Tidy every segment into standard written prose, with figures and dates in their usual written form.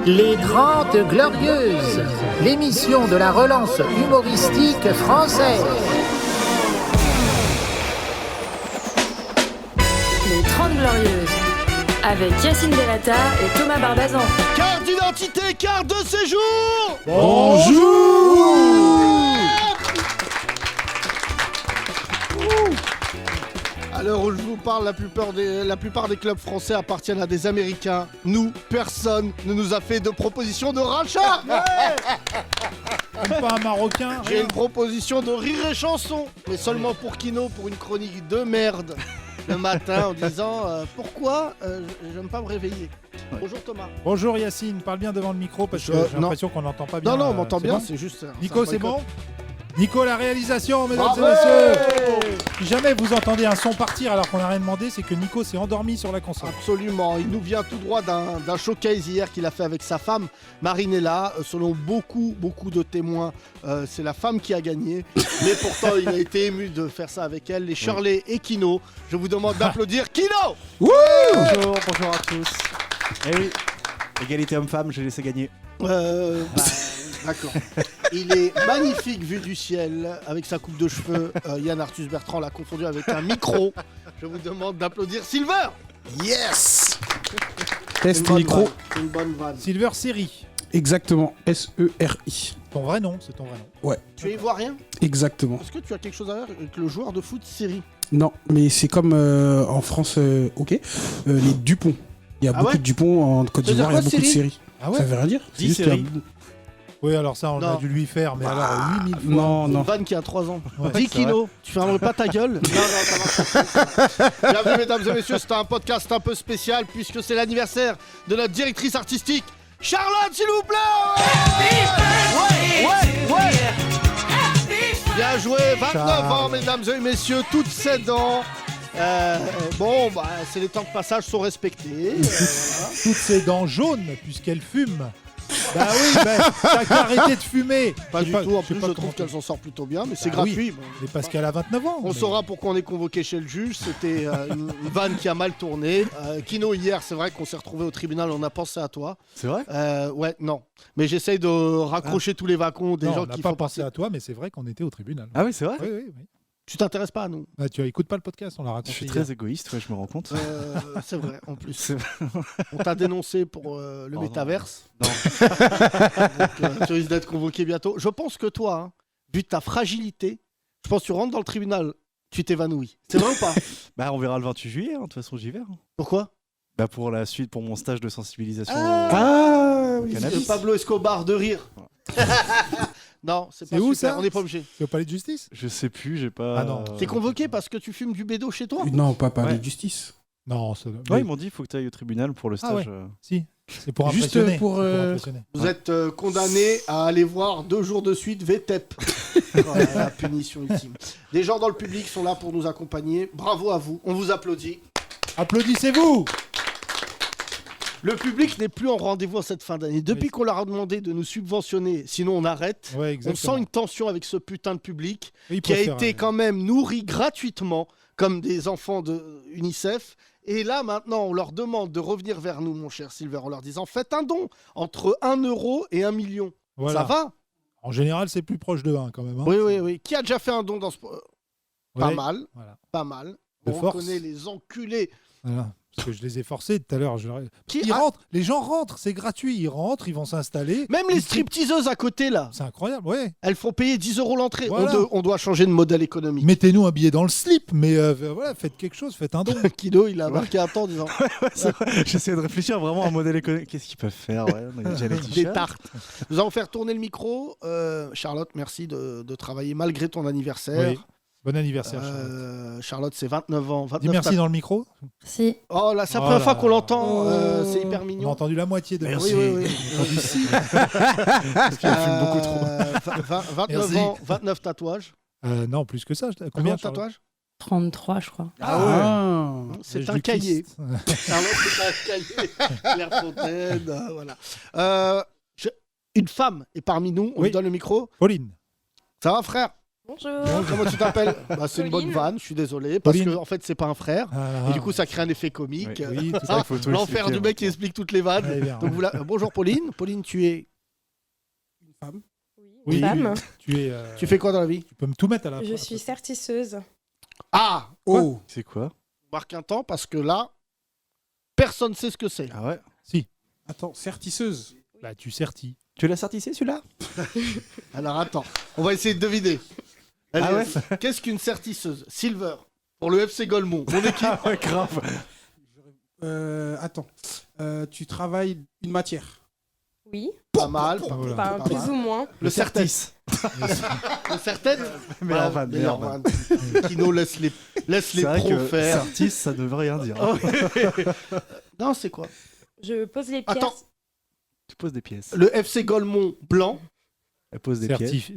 Les 30 Glorieuses, l'émission de la relance humoristique française. Les 30 Glorieuses, avec Yacine Delata et Thomas Barbazan. Carte d'identité, carte de séjour. Bonjour. À l'heure où je vous parle, la plupart des clubs français appartiennent à des Américains. Nous, personne ne nous a fait de proposition de rachat. Même pas un Marocain. J'ai une proposition de rire et chanson, mais seulement pour Kino, pour une chronique de merde le matin en disant pourquoi j'aime pas me réveiller. Bonjour Thomas. Bonjour Yacine, parle bien devant le micro parce que j'ai l'impression qu'on n'entend pas bien. Non, on m'entend bien, bon c'est juste... Nico, c'est bon ? Nico, la réalisation, mesdames et messieurs. Si jamais vous entendez un son partir alors qu'on n'a rien demandé, c'est que Nico s'est endormi sur la console. Absolument, il nous vient tout droit d'un showcase hier qu'il a fait avec sa femme Marinella. Selon beaucoup de témoins, c'est la femme qui a gagné. Mais pourtant, il a été ému de faire ça avec elle. Les Shirley et Kino, je vous demande d'applaudir Kino. Bonjour à tous. Eh oui, égalité homme-femme, j'ai laissé gagner. D'accord. Il est magnifique vu du ciel, avec sa coupe de cheveux. Yann Arthus Bertrand l'a confondu avec un micro. Je vous demande d'applaudir Silver. Yes. Test micro. C'est une bonne vanne. Silver Série. Exactement. S-E-R-I. Ton vrai nom, c'est ton vrai nom. Ouais. Tu es ivoirien ? Exactement. Est-ce que tu as quelque chose à voir avec le joueur de foot Siri ? Non, mais c'est comme en France, ok. Les Dupont. Il y a beaucoup de Dupont en Côte Ça veut dire d'Ivoire, il y a quoi, beaucoup de Siri séries. Ah ouais. Ça veut rien dire. C'est Dis juste qu'il y a série. Oui, alors ça, on a dû lui faire, mais alors 8000 fois. Non, Une non. vanne qui a 3 ans. Ouais, 10 kilos. Tu fermerais pas ta gueule ? Non, ça va. Bienvenue, mesdames et messieurs. C'est un podcast un peu spécial puisque c'est l'anniversaire de notre directrice artistique, Charlotte, s'il vous plaît. Ouais. Bien joué. 29 ans, mesdames et messieurs. Toutes ses dents. C'est les temps de passage sont respectés. Toutes ses dents jaunes, puisqu'elle fume. Bah oui, t'as qu'à arrêter de fumer. Pas du tout. En plus, je trouve comment- qu'elle s'en sort plutôt bien, mais c'est Ah oui. gratuit. Bon. Mais parce qu'elle a 29 ans. On mais- saura pourquoi on est convoqué chez le juge. C'était une vanne qui a mal tourné. Kino, hier, c'est vrai qu'on s'est retrouvé au tribunal. On a pensé à toi. C'est vrai ? Ouais, non. Mais j'essaye de raccrocher tous les wagons des Non, gens on n'a qui pas font pensé passer. à toi, mais c'est vrai qu'on était au tribunal. Ah oui, c'est vrai ? Oui. Tu t'intéresses pas à nous. Bah, tu écoutes pas le podcast, on l'a Je raconté. suis hier. très égoïste, ouais, je me rends compte. C'est vrai, en plus. C'est- On t'a dénoncé pour le non. métaverse. Non. Donc, tu risques d'être convoqué bientôt. Je pense que toi, hein, vu ta fragilité, je pense que tu rentres dans le tribunal, tu t'évanouis. C'est vrai ou pas ? Bah, on verra le 28 juillet, hein, de toute façon, j'y vais. hein. Pourquoi ? Bah, pour la suite, pour mon stage de sensibilisation Ah au oui. cannabis. Pablo Escobar de rire. Non, c'est pas C'est où, super, ça on n'est pas obligé. C'est au palais de justice. Je sais plus, j'ai pas. Ah non. T'es convoqué parce que tu fumes du bédo chez toi ? Non, pas parler Ouais. de justice. Non, ça... Ouais, mais- ils m'ont dit, il faut que tu ailles au tribunal pour le stage. ouais. Si, c'est pour Juste impressionner. pour, C'est impressionner. Vous êtes condamné à aller voir 2 jours de suite VTEP. Voilà, la punition ultime. Des gens dans le public sont là pour nous accompagner. Bravo à vous, on vous applaudit. Applaudissez-vous. Le public n'est plus en rendez-vous en cette fin d'année. Depuis qu'on leur a demandé de nous subventionner, sinon on arrête, Ouais, on exactement. sent une tension avec ce putain de public Ils qui a préfèrent, été quand même nourri gratuitement comme des enfants de UNICEF. Et là, maintenant, on leur demande de revenir vers nous, mon cher Silver, en leur disant faites un don entre 1 euro et 1 million. Voilà. Ça va ? En général, c'est plus proche de 1 quand même. hein. Oui. Qui a déjà fait un don dans ce... Pas Ouais. mal, Voilà. pas mal. De On force. reconnaît les enculés. Voilà. Parce que je les ai forcés tout à l'heure. Qui Ils a- rentrent, les gens rentrent, c'est gratuit. Ils rentrent, ils vont s'installer. Même les stripteaseuses à côté, là, C'est incroyable, ouais. elles font payer 10 euros l'entrée. Voilà. On doit changer de modèle économique. Mettez-nous un billet dans le slip, mais voilà, faites quelque chose, faites un don. Kido, il a marqué un temps en disant Ouais, c'est vrai. J'essaie de réfléchir vraiment à un modèle économique. Qu'est-ce qu'ils peuvent faire ouais, on a déjà les des t-shirts. tartes. Nous allons faire tourner le micro. Charlotte, merci de travailler malgré ton anniversaire. Oui. Bon anniversaire, Charlotte. Charlotte, c'est 29 ans. 29 Dis merci dans le micro. Si. Oh là, c'est la Oh première là fois là. qu'on l'entend. Oh. C'est hyper On a mignon. entendu la moitié de Merci. Oui. Parce qu'il fume beaucoup trop. 29 Merci. ans, 29 tatouages. Non, plus que ça. Combien Combien de tatouages 33, je crois. Ah, C'est un cahier. Charlotte, c'est un cahier. Claire Fontaine, voilà. Une femme est parmi nous. On Oui. lui donne le micro. Pauline. Ça va, frère? Bonjour. Comment tu t'appelles? C'est une bonne Pauline. vanne, je suis désolé, parce Pauline. que en fait c'est pas un frère. Et du coup ça crée un effet comique. Oui, tout ça, il faut tout L'enfer expliquer, du mec qui explique toutes les vannes. Ouais, bien. Donc, bonjour Pauline. Pauline, tu es. Une femme. Oui, Oui, femme. tu es. Tu fais quoi dans la vie? Tu peux tout mettre à la Je fin. suis sertisseuse. Ah, Oh, C'est quoi? marque un temps parce que là, personne sait ce que c'est. Ah ouais. attends, sertisseuse. Bah, tu sertis. Tu l'as certifié celui-là? Alors attends, on va essayer de deviner. Allez, Ah ouais. qu'est-ce qu'une sertisseuse? Silver pour le FC Golemont. Mon équipe. Ah ouais, grave. Attends, tu travailles une matière. Oui, Pas mal. Pas, Voilà. enfin pas plus mal. ou moins. Le sertis. Le sertet. Meilleure vanne, meilleure vanne. Kino laisse les C'est vrai pros que faire. certis, ça ne veut rien dire. Non, c'est quoi? Je pose les pièces. Attends. Tu poses des pièces. Le FC Golemont blanc. Elle pose des pièces.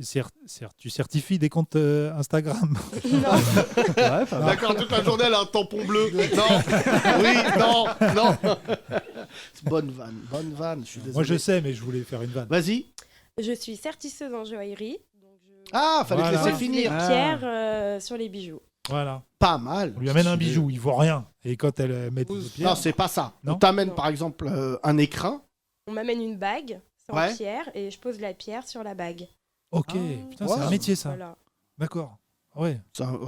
Tu certifies des comptes Instagram. Non, Ouais, pas mal. D'accord, toute la journée, elle a un tampon bleu. Non. Oui, non, non. C'est bonne vanne, je suis désolé. Moi, je sais, mais je voulais faire une vanne. Vas-y. je suis sertisseuse en joaillerie. Donc je Ah, fallait Voilà. te laisser pose les finir. Ah. pierres sur les bijoux. Voilà. Pas mal. On lui amène un bijou, il vaut rien. Et quand elle met des pierres. Non, c'est pas ça. Non On t'amène Non. par exemple un écrin. On m'amène une bague, c'est en Ouais. pierre, et je pose la pierre sur la bague. Ok, Ah. putain, c'est Ouais. un métier ça. Voilà. D'accord. Ouais.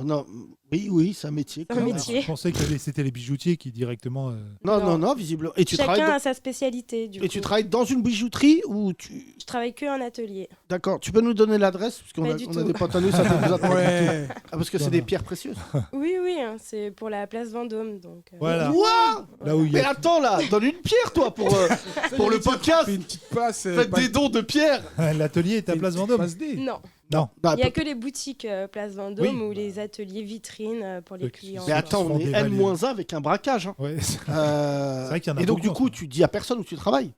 Non, oui, c'est un métier. C'est un quand même. métier. Je pensais que c'était les bijoutiers qui directement. Non, visiblement. Et tu Chacun travailles a sa spécialité. Du et coup. tu travailles dans une bijouterie ou tu. Je travaille que en atelier. D'accord. Tu peux nous donner l'adresse parce qu'on Pas a, du on a tout. des potes à nous, ça peut vous intéresser. Ouais. Ah, parce que c'est Voilà. des pierres précieuses. Oui, oui, hein, c'est pour la place Vendôme. Donc, Voilà. Waouh. Là où il y Mais a. attends là, donne une pierre toi pour le podcast. Fais une petite passe. Faites des dons de pierres. L'atelier est à Place Vendôme. Passe D. Non, Non. Bah, il n'y a que les boutiques place Vendôme Oui. ou les ateliers vitrines pour les Ceux qui clients. Mais attends, on est Dévalué. N-1 avec un braquage. Hein. Ouais. C'est vrai qu'il y en a Et donc beaucoup, du coup, en tu dis à personne où tu travailles.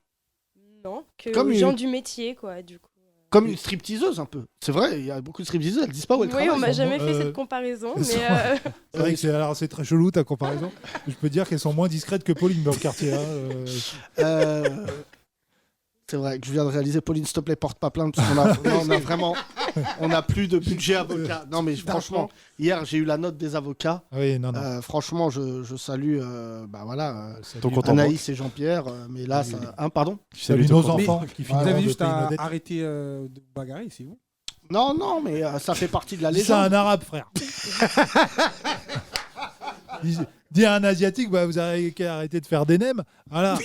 Non, que Comme aux une- gens du métier, quoi, du coup. Comme une stripteaseuse un peu. C'est vrai, il y a beaucoup de stripteaseuses, elles disent pas où elles Oui, on travaillent. m'a jamais fait Euh, cette comparaison, elles mais sont- C'est vrai que c'est très chelou ta comparaison. Je peux dire qu'elles sont moins discrètes que Pauline dans le quartier. Hein. Euh, C'est vrai que je viens de réaliser, Pauline, s'il te plaît, porte pas plainte, parce qu'on a, non, on a vraiment, on n'a plus de budget avocat. Non, mais franchement, hier, j'ai eu la note des avocats. Oui, non. Franchement, je salue, Salut, ton compte en Anaïs et Jean-Pierre, mais là, Oui. ça... Hein, pardon salut ton nos compte. enfants qui Vous finiront avez de juste payer nos à dettes. arrêter de vous bagarrer, c'est bon. Non, mais ça fait partie de la Dis ça à légende. un arabe, frère. Dis à un asiatique, bah, vous avez qu'à arrêter de faire des nems. Voilà.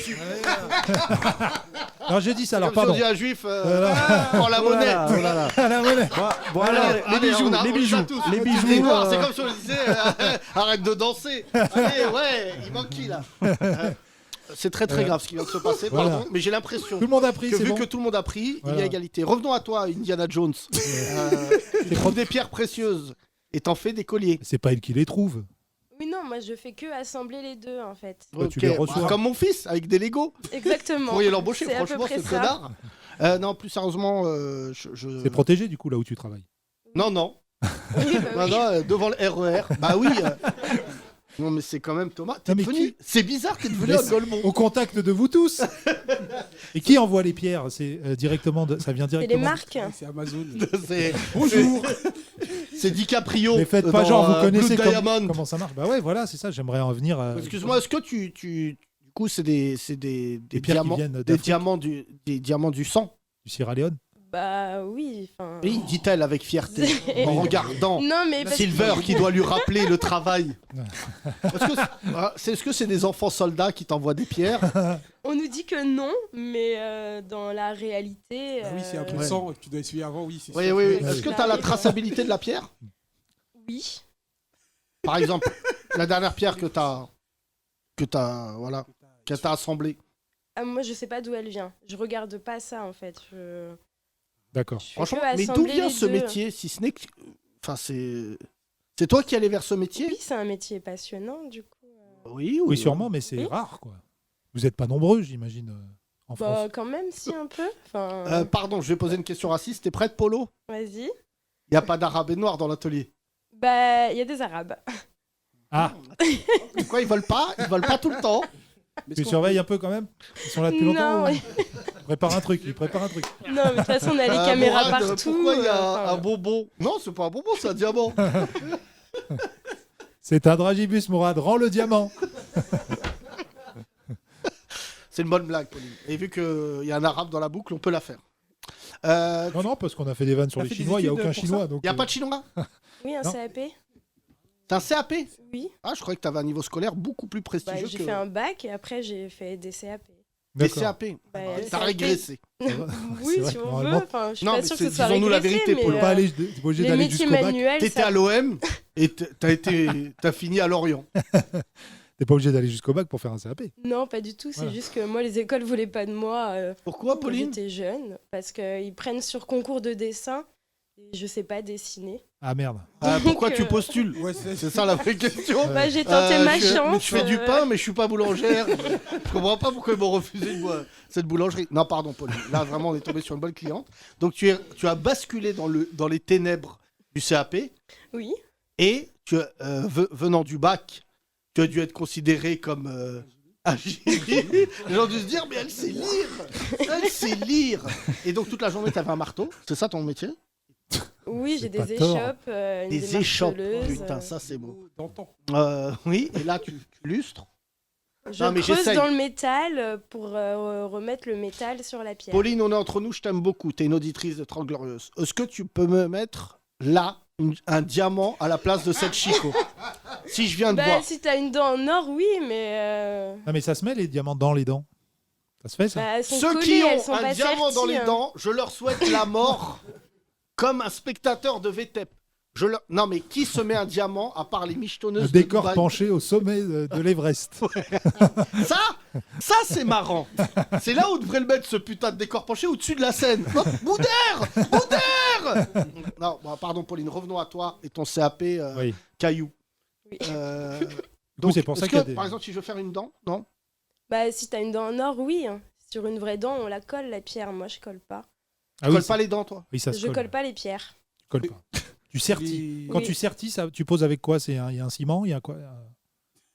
Non, j'ai dit ça, alors Comme si on pardon. dit à un juif, Voilà. prends la monnaie. Oh là là. À la monnaie. Bon, alors, les bijoux, on a- les on bijoux, a tous. les bijoux. Les noirs, c'est comme si on disait arrête de danser. Allez, ouais, il manque qui là C'est très grave ce qui vient de se passer, Voilà. pardon, mais j'ai l'impression Tout le monde a pris, que c'est vu bon. que tout le monde a pris, il y Voilà. a égalité. Revenons à toi, Indiana Jones. Tu trouves des pierres précieuses et t'en fais des colliers. C'est pas il qui les trouve. oui, non, moi je fais que assembler les deux en fait. Ouais, tu les reçois. Comme mon fils, avec des Legos. Exactement. Vous pourriez l'embaucher, C'est à peu franchement, près ce ça. connard. Non, plus sérieusement, C'est protégé du coup là où tu travailles. Non. Oui, bah oui. Non, devant le RER. Bah oui. Non, mais c'est quand même Thomas. T'es Non, mais devenu. qui- C'est bizarre, t'es devenu Mais un Golemont. Au contact de vous tous. Et qui envoie les pierres? C'est directement, ça vient C'est les directement. marques. C'est Amazon. C'est Bonjour. c'est DiCaprio. Mais faites pas dans, genre, vous connaissez Blue Diamond. comment ça marche. Bah ouais, voilà, c'est ça. J'aimerais en venir. Excuse-moi, est-ce que du coup, c'est des Des pierres qui diamants, viennent des d'Afrique. diamants du sang. Du Sierra Leone. Bah oui, enfin. Oui, dit-elle avec fierté, C'est- en regardant Non, mais parce Silver qui doit lui rappeler le travail. Est-ce que c'est des enfants soldats qui t'envoient des pierres? on nous dit que non, mais dans la réalité. Ah oui, c'est un peu de Ouais. sang que tu dois essuyer avant, oui. c'est Oui, sûr. oui. Ouais, Est-ce que ça tu as la arrive. traçabilité de la pierre? Oui. Par exemple, la dernière pierre que t'as assemblée. Ah, moi, je sais pas d'où elle vient. Je regarde pas ça en fait. D'accord. Je fais Franchement, que mais d'où assembler vient les ce deux. métier, si ce n'est que... Enfin, c'est toi qui allais vers ce métier? Oui, c'est un métier passionnant du coup. Oui, Oui, sûrement, mais c'est Oui. rare, quoi. Vous n'êtes pas nombreux, j'imagine, en Bah, France. quand même, si un peu. Enfin, Pardon, je vais poser une question raciste. T'es prête, Polo? vas-y. Il n'y a pas d'arabe et noir dans l'atelier. Bah, il y a des arabes. Ah, Pourquoi ils volent pas? Ils volent pas tout le temps. Tu surveilles un peu quand même? Ils sont là depuis longtemps? Non, ou- Prépare un truc, il prépare un truc. non, mais de toute façon, on a les caméras Mourad, partout. Pourquoi il y a enfin, un bonbon? Non, c'est pas un bonbon, c'est un diamant. C'est un dragibus, Mourad. Rends le diamant. C'est une bonne blague, Pauline. Et vu qu'il y a un arabe dans la boucle, on peut la faire. Non, parce qu'on a fait des vannes sur T'as les fait des Chinois. Il n'y a études aucun pour Chinois. ça Donc, Il n'y a pas de chinois? Oui, un Non. CAP. T'as un CAP? Oui. Ah, je croyais que t'avais un niveau scolaire beaucoup plus Bah, prestigieux j'ai que fait un bac et après, j'ai fait des CAP. des D'accord. CAP. Bah, T'as CAP. régressé. Oui, vrai si que on veut. normalement- Enfin, je suis Non, pas mais sûre c'est- que ce soit disons-nous la régressé, vérité, mais, Paul. T'es pas allé- t'es pas obligé les d'aller métiers jusqu'au bac. manuels, T'étais ça- à l'OM et t'as fini à Lorient. T'es pas obligé d'aller jusqu'au bac pour faire un CAP. Non, pas du tout. C'est Voilà. juste que moi, les écoles voulaient pas de moi Pourquoi, quand Pauline? j'étais jeune. Parce qu'ils prennent sur concours de dessin et je sais pas dessiner. Ah merde. Pourquoi Donc, tu postules? Ouais, C'est ça la vraie question. Bah, j'ai tenté ma je chance. fais du pain, mais je suis pas boulangère. Je comprends pas pourquoi ils m'ont refusé cette boulangerie. Non, pardon, Pauline. Là, vraiment, on est tombé sur une bonne cliente. Donc, tu as basculé dans les ténèbres du CAP Oui. et venant du bac, tu as dû être considéré comme un génie. Les gens ont dû se dire, mais elle sait lire. Elle sait lire. Et donc, toute la journée, tu avais un marteau. C'est ça ton métier? Oui, j'ai C'est pas des tort. échoppes. Une Des échoppes. démarteleuse, Putain, ça, c'est beau. D'antan. Oui, et là, tu lustres. Je Non, mais creuse j'essaye. dans le métal pour remettre le métal sur la pierre. Pauline, on est entre nous, je t'aime beaucoup. T'es une auditrice de 30 Glorieuses. Est-ce que tu peux me mettre là un diamant à la place de cette Chico? Si je viens de Bah, voir. si t'as une dent en or, oui, mais. Ah, mais ça se met les diamants dans les dents. Ça se fait ça? Bah, elles sont Ceux collées, qui elles ont sont un pas diamant dans serties, les hein. dents, je leur souhaite la mort comme un spectateur de VTEP. Non, mais qui se met un diamant à part les Un michetonneuses de décor Dubaï? penché au sommet de l'Everest. Ça c'est marrant. C'est là où devrait le mettre ce putain de décor penché au-dessus de la scène. Oh, Boudère! Boudère! Non, bon, pardon Pauline, revenons à toi et ton CAP Oui. caillou. Oui. Du coup, c'est pour ça est-ce qu'il y a que, des. par exemple, si je veux faire une dent, non? Bah, si t'as une dent en or, oui. Hein. Sur une vraie dent, on la colle, la pierre. Moi, je colle pas. Ah Tu oui, colles pas les dents, toi? oui, ça se Je colle. colle pas les pierres. Tu colles pas. Tu sertis. Quand Oui. tu sertis, ça, tu poses avec quoi? Il y a un ciment? Il y a quoi?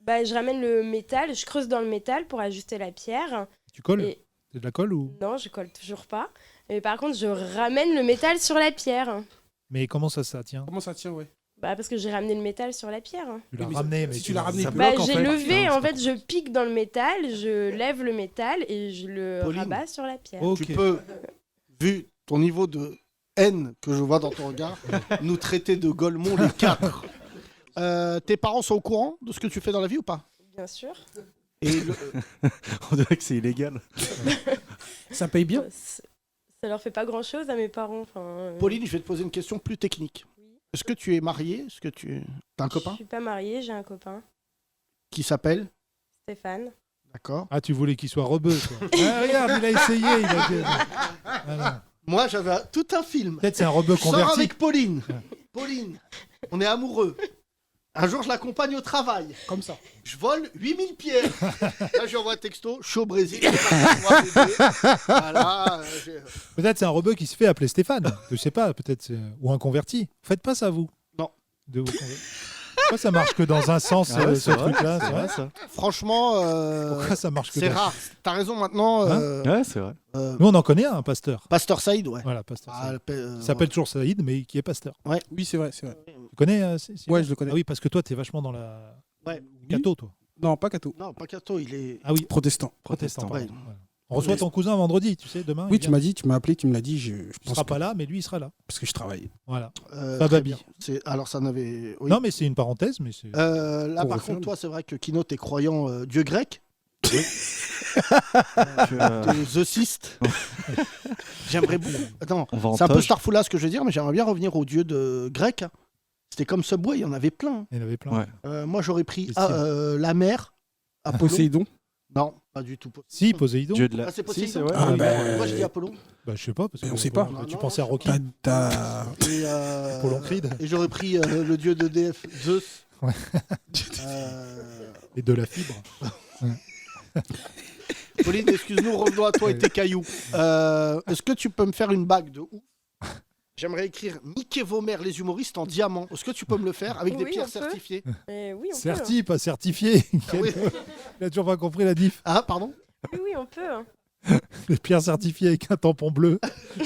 Bah, je ramène le métal, je creuse dans le métal pour ajuster la pierre. Tu colles? Et C'est de la colle ou? non, je colle toujours pas. Mais par contre, je ramène le métal sur la pierre. Mais comment ça tient? Comment ça tient, ouais. Bah, parce que j'ai ramené le métal sur la pierre. Tu l'as mais ramené, si mais tu l'as ramené, ça il Bah, bloque, en j'ai fait. levé, Non, en c'est fait, je pique dans le métal, je lève le métal et je le Pauline. rabats sur la pierre. Ok. Tu peux, vu ton niveau de haine que je vois dans ton regard, nous traiter de Golemont les quatre. Tes parents sont au courant de ce que tu fais dans la vie ou pas? Bien sûr. Et On dirait que c'est illégal. Ça paye bien. Ça leur fait pas grand chose à mes parents. Enfin, Pauline, je vais te poser une question plus technique. Est-ce que tu es mariée? Est-ce que tu as un Je copain suis pas mariée, j'ai un copain, qui s'appelle? Stéphane. D'accord. Ah, tu voulais qu'il soit rebeu, quoi. Ah, regarde, il a essayé. Il a dit- Ah, non. Moi, j'avais tout un film. Peut-être c'est un rebeu Je sors converti. avec Pauline. Pauline, on est amoureux. Un jour, je l'accompagne au travail. Comme ça. Je vole 8000 pierres. Là, j'envoie un texto. Je suis au Brésil. Voilà. Peut-être c'est un rebeu qui se fait appeler Stéphane. Je sais pas, peut-être. Ou un converti. Faites pas ça, vous. Non. Pourquoi ça marche que dans un sens, Ah ouais, ce c'est vrai, truc-là? c'est C'est vrai vrai ça. Franchement, Pourquoi ça marche que c'est dans... rare. T'as raison maintenant. Ouais, c'est vrai. Nous, on en connaît un pasteur. Pasteur Saïd, ouais. Voilà, pasteur. Ah, Saïd. le Il s'appelle toujours Saïd, mais qui est pasteur. Oui, c'est vrai, c'est vrai. Tu connais Ouais, je le connais. Ah oui, parce que toi, t'es vachement dans la. Ouais. Catho, toi. Non, pas catho. Non, pas Cato, il est. Ah oui, Protestant. protestant. ouais. pardon. Voilà. On reçoit ton cousin vendredi, tu sais, demain. Oui, il tu vient. m'as dit, tu m'as appelé, tu me l'as dit. Je Il pense sera que- pas là, mais lui, il sera là. parce que je travaille. Voilà. Très Babi. bien. Alors, ça n'avait. Oui. Non, mais c'est une parenthèse, mais c'est. Là, Pour par refaire. contre, toi, c'est vrai que Kino, t'es croyant dieu grec. Que, The Sist. J'aimerais beaucoup. Attends, on va en c'est un peu toge. Starfoula ce que je veux dire, mais j'aimerais bien revenir aux dieux de grec. C'était comme Subway, il y en avait plein. Il y en avait plein. Ouais. Moi, j'aurais pris C'est stylé. la mer. Apollon. Poséidon. Non, pas du tout. Si, Poséidon. Dieu de la. Ah, c'est Si, possible. c'est vrai. Ah, oui. bah, Moi, j'ai dit Apollon. Bah, je sais pas. Parce Mais que on sait pas. Tu Non, pensais à Rocky. T'as- Et, Apollon Creed. et j'aurais pris le dieu de DF, Zeus. Ouais. Euh, Et de la fibre. Pauline, excuse-nous, revenons à toi et tes cailloux. Est-ce que tu peux me faire une bague de ouf? J'aimerais écrire Mickey Vaumer, les humoristes en diamant. Est-ce que tu peux me le faire avec des Oui, pierres on peut. certifiées? Mais oui, on peut, Certi, pas certifié. Ah oui. Il a toujours pas compris la diff. Ah, pardon. Oui, on peut. Hein. Les pierres certifiées avec un tampon bleu. Mais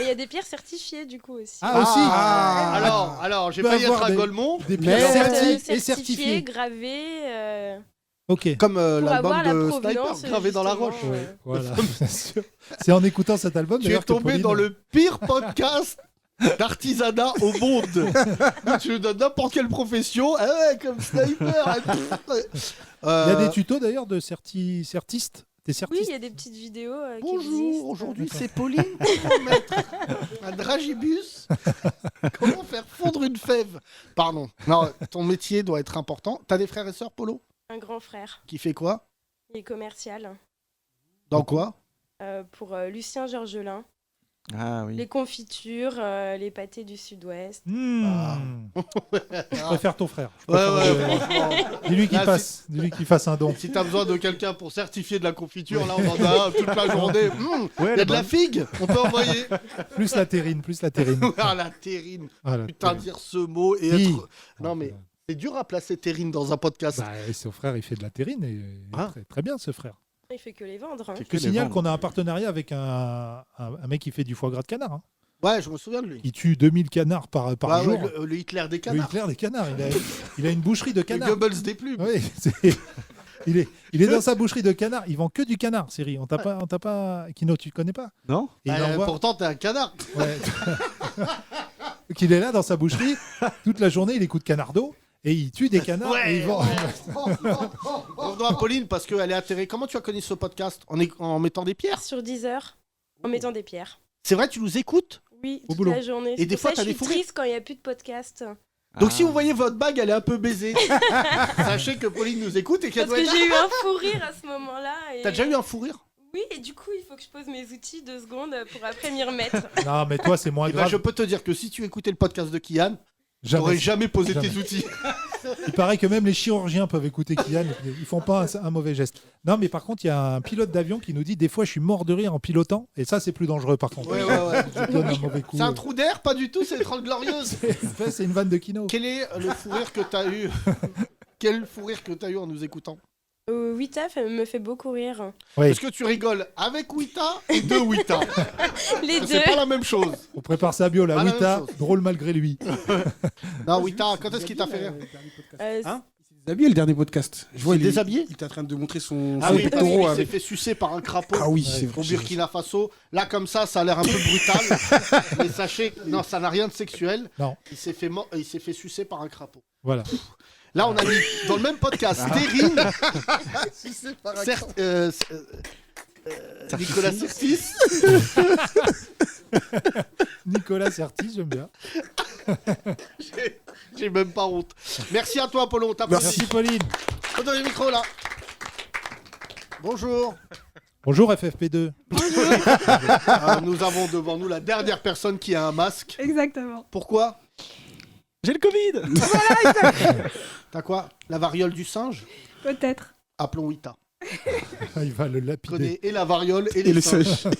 il y a des pierres certifiées du coup aussi. Ah, aussi. Alors, j'ai peut failli être avoir à des- Golemont. Des pierres Certifiées, et certifiées. gravées. Ok. Comme Pour l'album avoir la de provenance, Sniper, gravé dans la justement, roche. Voilà, bien sûr. C'est en écoutant cet album Tu es d'ailleurs que tombé Pauline- dans le pire podcast d'artisanat au monde. Tu donnes n'importe quelle profession, comme Sniper. Il y a des tutos d'ailleurs de certistes. Des Oui, certistes. il y a des petites vidéos qui existent. Bonjour, aujourd'hui c'est Pauline. Comment mettre un dragibus. Comment faire fondre une fève. Pardon. Non, ton métier doit être important. T'as des frères et sœurs, Polo? Un grand frère. Qui fait quoi? Il est commercial. Dans quoi? Pour Lucien Georgelin. Ah oui. Les confitures, les pâtés du sud-ouest. Je préfère ton frère. Je Ouais, préfère, franchement. Dis-lui qu'il Là, fasse. Dis-lui qu'il fasse un don. Si t'as besoin de quelqu'un pour certifier de la confiture, là on en a un toute la journée. Il y a de la figue, on peut envoyer. Plus la terrine, plus la terrine. Ah, la terrine. Ah, la Putain, terrine. dire ce mot et Oui. être. Non, mais c'est dur à placer terrine dans un podcast. Bah, son frère, il fait de la terrine et Ah. très, très bien ce frère. Il fait que les vendre. Hein. Je te signale qu'on a un partenariat avec un mec qui fait du foie gras de canard. Hein. Ouais, je me souviens de lui. Il tue 2000 canards par Ouais, jour. ouais, le Hitler des Le canards. Hitler des canards. Il a une boucherie de Le canards. Goebbels des plumes. Oui, il est dans sa boucherie de canards. Il vend que du canard, Siri. On t'a pas. Kino, tu connais pas? Non. Et il envoie- Pourtant, t'es un canard. Ouais. Qu'il est là dans sa boucherie toute la journée. Il écoute Canardo et il tue des canards et il vend. Revenons à Pauline parce qu'elle est atterrée. Comment tu as connu ce podcast? En mettant des pierres? Sur 10 heures, en mettant des pierres. C'est vrai, tu nous écoutes? Oui, Au toute boulot. la journée. Et C'est des pour fois, ça t'as que des je fous suis rires. triste quand il n'y a plus de podcast. Donc si vous voyez votre bague, elle est un peu baisée. Sachez que Pauline nous écoute et qu'elle Parce doit que être j'ai eu un fou rire à ce moment-là. Et... T'as déjà eu un fou rire? Oui, et du coup, il faut que je pose mes outils 2 secondes pour après m'y remettre. Non, mais toi, c'est moins Eh ben, grave. je peux te dire que si tu écoutais le podcast de Kian, t'aurais jamais posé tes outils. Il paraît que même les chirurgiens peuvent écouter Kylian. Ils font pas un mauvais geste. Non, mais par contre, il y a un pilote d'avion qui nous dit des fois, je suis mort de rire en pilotant. Et ça, c'est plus dangereux, par contre. Ouais. Je donne un mauvais coup. C'est un trou d'air? Pas du tout, c'est les 30 Glorieuses. C'est une vanne de Kino. Quel est le fou rire que t'as eu? Quel fou rire que t'as eu en nous écoutant? Wita me fait beaucoup rire. Oui. Est-ce que tu rigoles avec Wita ou de Wita? Les deux. C'est pas la même chose. On prépare sa bio, là. Pas la Wita, même chose. drôle malgré lui. Non, Wita, quand est-ce qu'il t'a fait rire? Hein? Déshabillé le dernier podcast. Je vois, Il est déshabillé? Il est en train de montrer son Ah oui, pectoral il s'est avec. fait sucer par un crapaud. Ah oui, c'est Au vrai. Burkina Faso. Là, comme ça a l'air un peu brutal. Mais sachez, non, ça n'a rien de sexuel. Non. Il s'est fait sucer par un crapaud. Voilà. Là, on a mis dans le même podcast Terrine, Nicolas Sirtis. Nicolas Sertis, j'aime bien. J'ai même pas honte. Merci à toi, Apollon. On t'applaudit. Merci, Pauline. Redonne les micros là. Bonjour. Bonjour, FFP2. Nous avons devant nous la dernière personne qui a un masque. Exactement. Pourquoi? J'ai le Covid. T'as quoi? La variole du singe? Peut-être. Appelons Wita. Il va le Tu lapider. connais et la variole et Et les le singes. singe.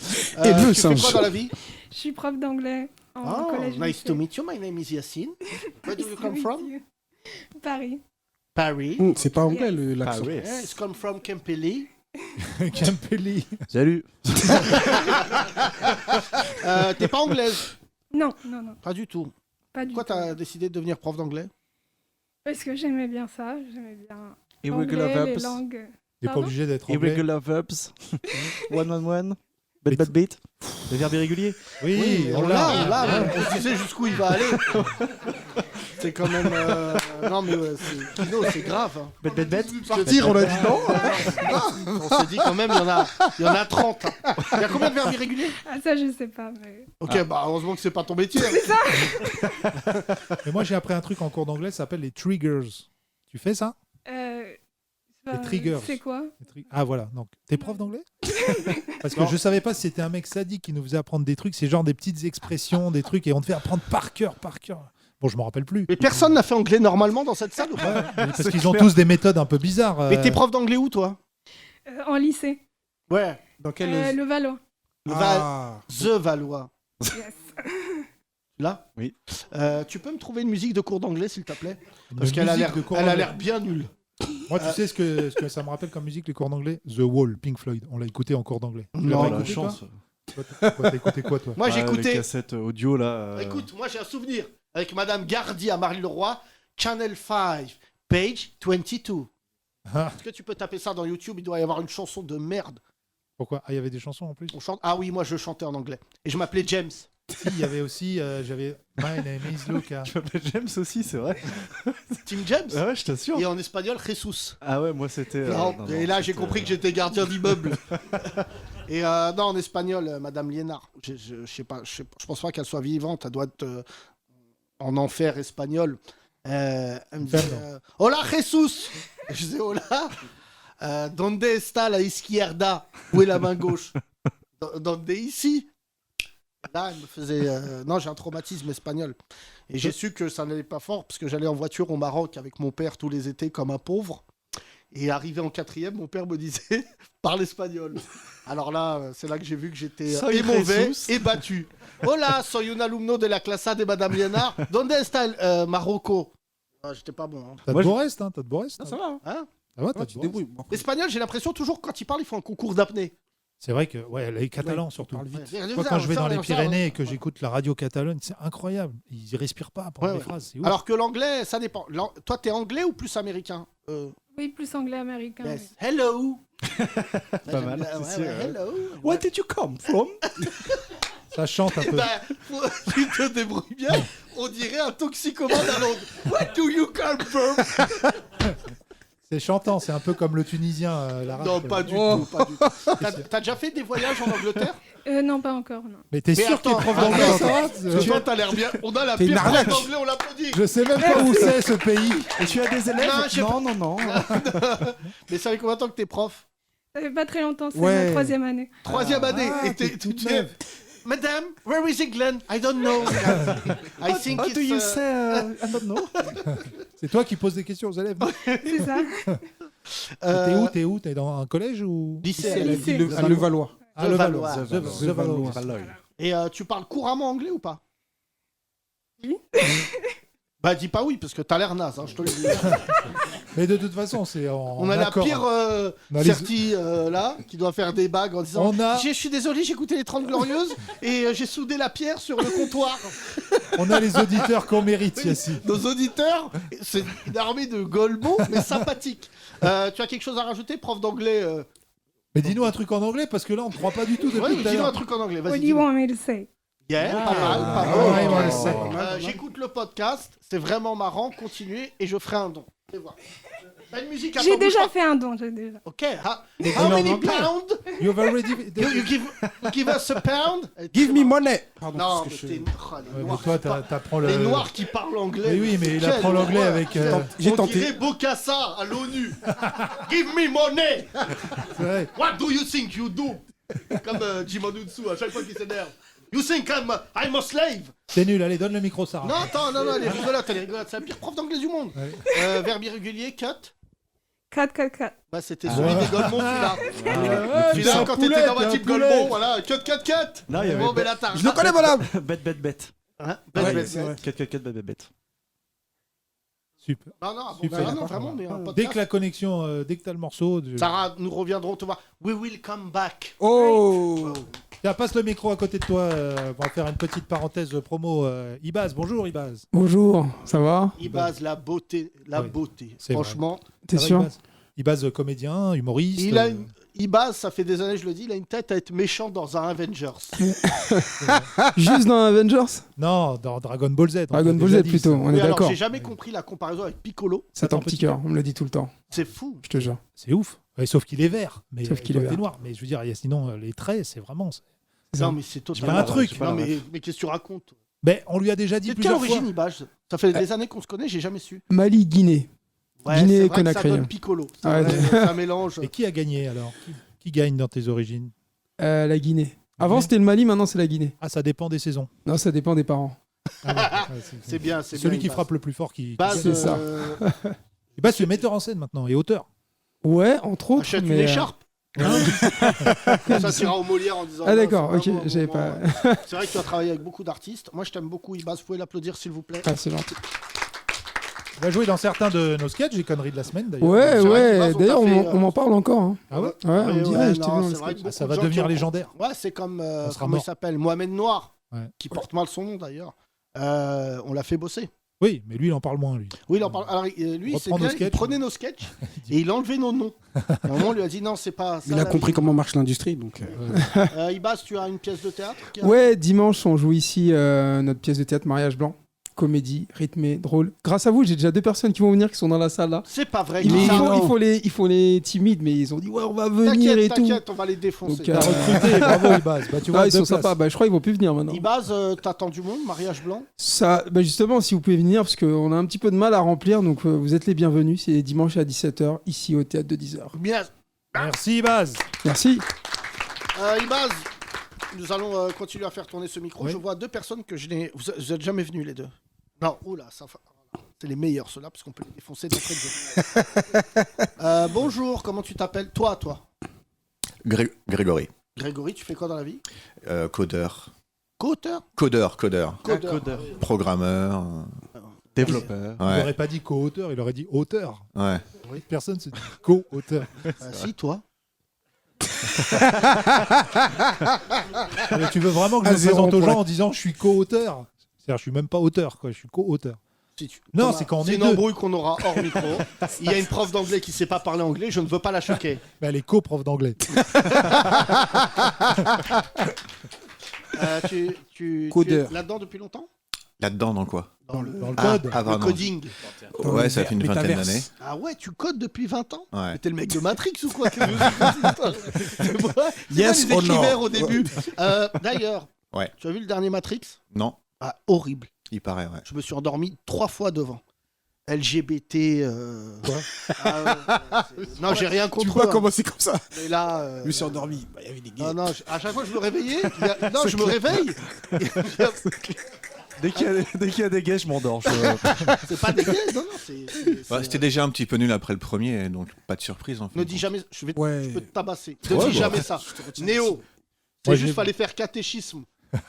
Et le tu fais quoi singe. dans la vie? Je suis prof d'anglais en collège. Nice lycée. to meet you. My name is Yassine. Where do you come from? Paris. Paris. C'est pas anglais l'accent. Yeah, it's come from Kempeli. Campelli. Salut. T'es pas anglaise? Non. Pas du tout. Pas du Pourquoi tout. t'as décidé de devenir prof d'anglais? Parce que j'aimais bien ça. J'aimais bien Irregular l'anglais, les verbs. langues. Il n'est pas Pardon obligé d'être anglais. Irregular verbs. One. Bad beat. Le verbe irrégulier. Oui, on l'a. On se disait jusqu'où il va aller. C'est quand même. Non, mais c'est grave. Hein. Bête. Partir, on a dit non. On s'est dit quand même, il y en a 30. Hein. Il y a combien de verbes irréguliers? Ah, ça, je sais pas. Mais... Ok, bah heureusement que c'est pas ton métier. Hein. Mais moi, j'ai appris un truc en cours d'anglais, ça s'appelle les triggers. Tu fais ça? Les triggers. C'est quoi? Ah voilà, donc t'es prof d'anglais? Parce que je savais pas si c'était un mec sadique qui nous faisait apprendre des trucs, c'est genre des petites expressions, des trucs, et on te fait apprendre par cœur. Bon, je m'en rappelle plus. Mais personne n'a fait anglais normalement dans cette salle ou pas? Parce qu'ils ont tous des méthodes un peu bizarres. Mais t'es prof d'anglais où, toi? En lycée. Ouais. Dans quel... Le Valois. The Valois. Yes. Là? Oui. Tu peux me trouver une musique de cours d'anglais, s'il te plaît? Une Parce qu'elle a musique l'air, de cours elle a d'anglais. l'air bien nulle. Moi, tu sais ce que ça me rappelle comme musique, les cours d'anglais? The Wall, Pink Floyd. On l'a écouté en cours d'anglais. Non, la écouté, chance. Toi, t'as écouté quoi, toi? Moi, j'ai Les écouté. cassettes audio là. Écoute, moi, j'ai un souvenir avec Madame Gardy à Marie-le-Roi, Channel 5, page 22. Ah, Est-ce que tu peux taper ça dans YouTube? Il doit y avoir une chanson de merde. pourquoi? Ah, il y avait des chansons en plus? On chante. Ah oui, moi, je chantais en anglais. Et je m'appelais James. Si, il y avait aussi, j'avais My name is Luca. Je m'appelle James aussi, c'est vrai. Tim James. Ah ouais, je t'assure. Et en espagnol, Jesus. Ah ouais, moi c'était. Non, non, et là, j'ai c'était, compris que j'étais gardien d'immeuble. Et non, en espagnol, Madame Liénard. Je sais pas, je pense pas qu'elle soit vivante. Elle doit être en enfer espagnol. Elle me dit Hola, Jesus. Je disais Hola. Donde está la izquierda? Où est la main gauche? Donde ici? Là, elle me faisait. Non, j'ai un traumatisme espagnol. Et j'ai su que ça n'allait pas fort parce que j'allais en voiture au Maroc avec mon père tous les étés comme un pauvre. Et arrivé en 4e, mon père me disait parle espagnol. Alors là, c'est là que j'ai vu que j'étais Soy et mauvais Jesus. et battu. Hola, soy un alumno de la clase de Madame Liénard. Donde está Marocco? Ah, j'étais pas bon. Hein. T'as de beaux restes, hein? T'as de beaux restes. Ah, ça va. Hein? Ah ouais, Ouais, t'as tu de te beaux restes. débrouilles. Bon, après, L'espagnol, j'ai l'impression toujours quand ils parlent, ils font un concours d'apnée. C'est vrai que, ouais, les Catalans surtout. parle vite. Moi, quand je vais dans les Pyrénées et que j'écoute la radio catalogne, c'est incroyable. Ils respirent pas pendant Ouais, les ouais. phrases. C'est ouf. Alors que l'anglais, ça dépend. Toi, t'es anglais ou plus américain? Oui, plus anglais-américain. Yes. Hello. Pas mal, Ouais, c'est ouais, sûr, hello. Where did you come from? Ça chante un peu. Bah, tu te débrouilles bien. On dirait un toxicomane à Londres. Where do you come from? C'est chantant, c'est un peu comme le Tunisien, l'arabe. Non, quoi. pas du tout. Pas du tout. T'as déjà fait des voyages en Angleterre? Non, pas encore, non. Mais t'es sûr que t'es attends, prof d'anglais, attends, ça va Parce que toi, t'as l'air bien. On a la T'es une pire prof arnaque. d'anglais, on l'applaudit. Je sais même pas où c'est ce pays. Et tu as des élèves? Non, je sais pas. Non. Mais ça fait combien de temps que t'es prof? Ça fait pas très longtemps, c'est Ouais. ma 3e année. 3e année. Ah, Et t'es toute tu neuve. Madame, where is England? I don't know. I think How it's, do you say? I don't know. C'est toi qui poses des questions aux élèves. C'est ça. T'es où? T'es dans un collège ou? Lycée. Elle a lycée. dit à Levallois. Ah, The le Valois. Valois. The Valois. Et tu parles couramment anglais ou pas? Oui. Bah dis pas oui, parce que t'as l'air naze, hein, je te le dis. Mais de toute façon, c'est en On a la accord. pire On a les- Certi là, qui doit faire des bagues en disant On a- Je suis désolé, j'ai écouté les 30 Glorieuses et j'ai soudé la pierre sur le comptoir. On a les auditeurs qu'on mérite, Yassine. Nos auditeurs, c'est une armée de golemons, mais sympathiques. Tu as quelque chose à rajouter, prof d'anglais Mais dis-nous un truc en anglais, parce que là, on ne croit pas du tout depuis Ouais, tout à dis-nous un l'heure. truc en anglais, What vas-y. do you dis-nous. want me to say? Yeah, pas mal, pas mal. ouais, ouais, c'est pas mal. J'écoute le podcast, c'est vraiment marrant, continuez et je ferai un don. Allez voir. T'as une musique à J'ai ton déjà bouche, fait un don, j'ai déjà. Ok, how en many anglais. pounds? You've already... You give us a pound? Give me money. Pardon, Non, parce mais que je- t'es... Oh, les Ouais, mais noirs toi, qui parlent- t'apprends le... Les noirs qui parlent anglais. Mais oui, mais il Quelle apprend l'anglais horreur. avec... J'ai On tenté. dirait Bokassa à l'ONU. Give me money. c'est vrai. What do you think you do? Comme Jim Onutsu à chaque fois qu'il s'énerve. You think I'm a slave? C'est nul, allez, donne le micro, Sarah. Non, attends, non, elle est rigolote, c'est la pire prof d'anglais du monde. Ouais. Verbe irrégulier, cut. 4. Bah, c'était celui des Golemons, celui-là. Ouais, Celui-là, un quand poulet, t'étais dans ma un team poulet. Golemon, voilà, cut. Non, il y avait Bon, mais là, t'as... Je le connais, madame. bête. Hein, Ouais, bête. c'est vrai. 4, bête. Super. Non, bon, Super. bah, non, vraiment, mais un Dès podcast. que la connexion, dès que t'as le morceau... Sarah, nous reviendrons te voir. We will come back. Oh. Tiens, passe le micro à côté de toi, on va faire une petite parenthèse promo. Ibaz, bonjour Ibaz. Bonjour, ça va? Ibaz, la beauté, Oui, c'est Franchement, T'es Ça va, sûr? Ibaz Ibaz, comédien, humoriste. il a Ibaz, ça fait des années, je le dis, il a une tête à être méchant dans un Avengers. Juste dans Avengers? Non, dans Dragon Ball Z. on Dragon l'a Ball déjà Z dit, plutôt, ça. on Oui, est alors d'accord. j'ai jamais compris la comparaison avec Piccolo. C'est un petit cœur, on me le dit tout le temps, C'est fou. je te jure. C'est ouf. Ouais, sauf qu'il est vert. Mais Sauf qu'il est toi, t'es vert. noir. Mais je veux dire, sinon, les traits, c'est vraiment. Non, mais c'est Il y totalement. a un truc. Non, mais qu'est-ce que tu racontes? Mais on lui a déjà dit C'est de quelle plusieurs fois. origine Ibaz? Ça fait des années qu'on se connaît, j'ai jamais su. Mali, Guinée. Ouais, Guinée c'est et vrai que ça Conakry. donne Piccolo. C'est Ouais. vrai, c'est un mélange. Et qui a gagné alors qui gagne dans tes origines? La Guinée. Avant Guinée. c'était le Mali, maintenant c'est la Guinée. Ah, ça dépend des saisons. Non, ça dépend des parents. Ah ouais, ouais, C'est bien, c'est celui bien, qui Ibaz. frappe le plus fort qui. Ibaz, C'est ça. Ibaz, c'est metteur en scène maintenant et auteur. Ouais, entre autres. Achète mais, une écharpe. Ça tira au Molière en disant. Ah non, d'accord, c'est ok, vraiment un j'avais moment, pas. C'est vrai que tu as travaillé avec beaucoup d'artistes. Moi, je t'aime beaucoup, Ibaz. Vous pouvez l'applaudir, s'il vous plaît. Ah, c'est gentil. Il va jouer dans certains de nos sketchs, les conneries de la semaine d'ailleurs. Ouais, C'est vrai ouais. qu'Ibaz, on D'ailleurs, t'a fait, on m'en parle encore. Hein. Ah ouais Ouais, on me dit, ouais, je t'ai vu non, dans c'est le vrai sketch. que beaucoup ça de va gens devenir qui ont- légendaire. Ouais, c'est comme On sera comment il mort. s'appelle, Mohamed Noir, Ouais. qui porte mal son nom d'ailleurs. On l'a fait bosser. Oui, mais lui, il en parle moins, lui. Oui, il en parle. Alors, lui, c'est Reprend nos bien, il sketchs. prenait nos sketchs et il enlevait nos noms. Et à un moment, on lui a dit non, c'est pas ça. Il a la compris vie. comment marche l'industrie, donc. Ibaz, tu as une pièce de théâtre Ouais, dimanche, on joue ici notre pièce de théâtre Mariage Blanc. Comédie, rythmée, drôle. Grâce à vous, j'ai déjà 2 personnes qui vont venir qui sont dans la salle là. C'est pas vrai. Mais Guy. il faut les timides, mais ils ont dit ouais, on va venir et tout. T'inquiète, on va les défoncer. Donc, T'as recruté, bravo Ibaz. Bah, tu vois, Ah, ils sont 2 places. sympas. Bah, je crois qu'ils vont plus venir maintenant. Ibaz, t'attends du monde, mariage blanc. Ça, bah justement, si vous pouvez venir, parce qu'on a un petit peu de mal à remplir, donc vous êtes les bienvenus. C'est dimanche à 17h, ici au théâtre de 10h. Bien. Merci Ibaz. Merci. Ibaz, nous allons continuer à faire tourner ce micro. Oui. Je vois 2 personnes que je n'ai. Vous êtes jamais venus les deux. Non, oula, ça. C'est les meilleurs ceux-là parce qu'on peut les défoncer d'entrée de jeu. Bonjour, comment tu t'appelles? Toi. Grégory. Grégory, tu fais quoi dans la vie? Codeur. Co-auteur? Codeur. Codeur. Programmeur. Développeur. Il Ouais. n'aurait pas dit co-auteur, il aurait dit auteur. Ouais. Personne se dit co-auteur. Si, toi. Mais tu veux vraiment que je me présente aux gens en disant je suis co-auteur? C'est-à-dire je suis même pas auteur, quoi. Je suis co-auteur. Non, c'est quand on est C'est une deux. embrouille qu'on aura hors micro. Il y a une prof d'anglais qui sait pas parler anglais, je ne veux pas la choquer. Mais elle est co-prof d'anglais. Tu Codeur. es là-dedans depuis longtemps? Là-dedans, dans quoi? Dans le code. le pardon. coding. Ouais, ça fait une vingtaine Métaverse. d'années. Ah ouais, tu codes depuis 20 ans? Ouais. Mais t'es le mec de Matrix ou quoi? C'est moi Yes les or no? écrivains au début. D'ailleurs, Ouais. tu as vu le dernier Matrix? Non, Ah, horrible. il paraît, ouais. Je me suis endormi 3 fois devant. LGBT. Quoi Non, j'ai rien Tu contre vois eux, hein. comment c'est comme ça? Mais là. Je me suis endormi. Bah, il y avait des gays. Non, à chaque fois que je me réveillais, non, je me réveille. Dès qu'il y a des gays, je m'endors. C'est pas des gays, non, Bah, c'était déjà un petit peu nul après le premier, donc pas de surprise en fait. Ne dis jamais, je vais Ouais. je peux te tabasser. Ne Ouais, dis bah. jamais ça. Néo, c'est Moi, juste j'ai- fallait faire catéchisme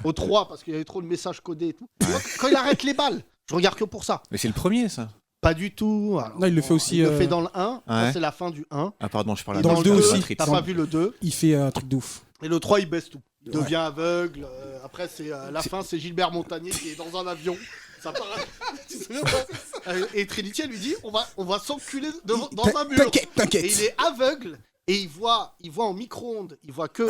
au 3 parce qu'il y avait trop de messages codés et tout. Moi, quand il arrête les balles, je regarde que pour ça. Mais c'est le premier, ça. Pas du tout. Alors, Non, il le fait aussi. il le fait dans le 1, Ouais. c'est la fin du 1. Ah, pardon, je parle Et Dans dans le le 2 2 aussi. Matrix. t'as pas vu le 2. Il fait un truc de ouf. Et le 3, il baisse tout. Il devient aveugle. Après, c'est la fin, c'est Gilbert Montagnier qui est dans un avion. Ça part. Tu te souviens pas Et Trinity, elle lui dit on va s'enculer dans un mur. T'inquiète, Et t'inquiète. il est aveugle et il voit en micro-ondes. Il voit que.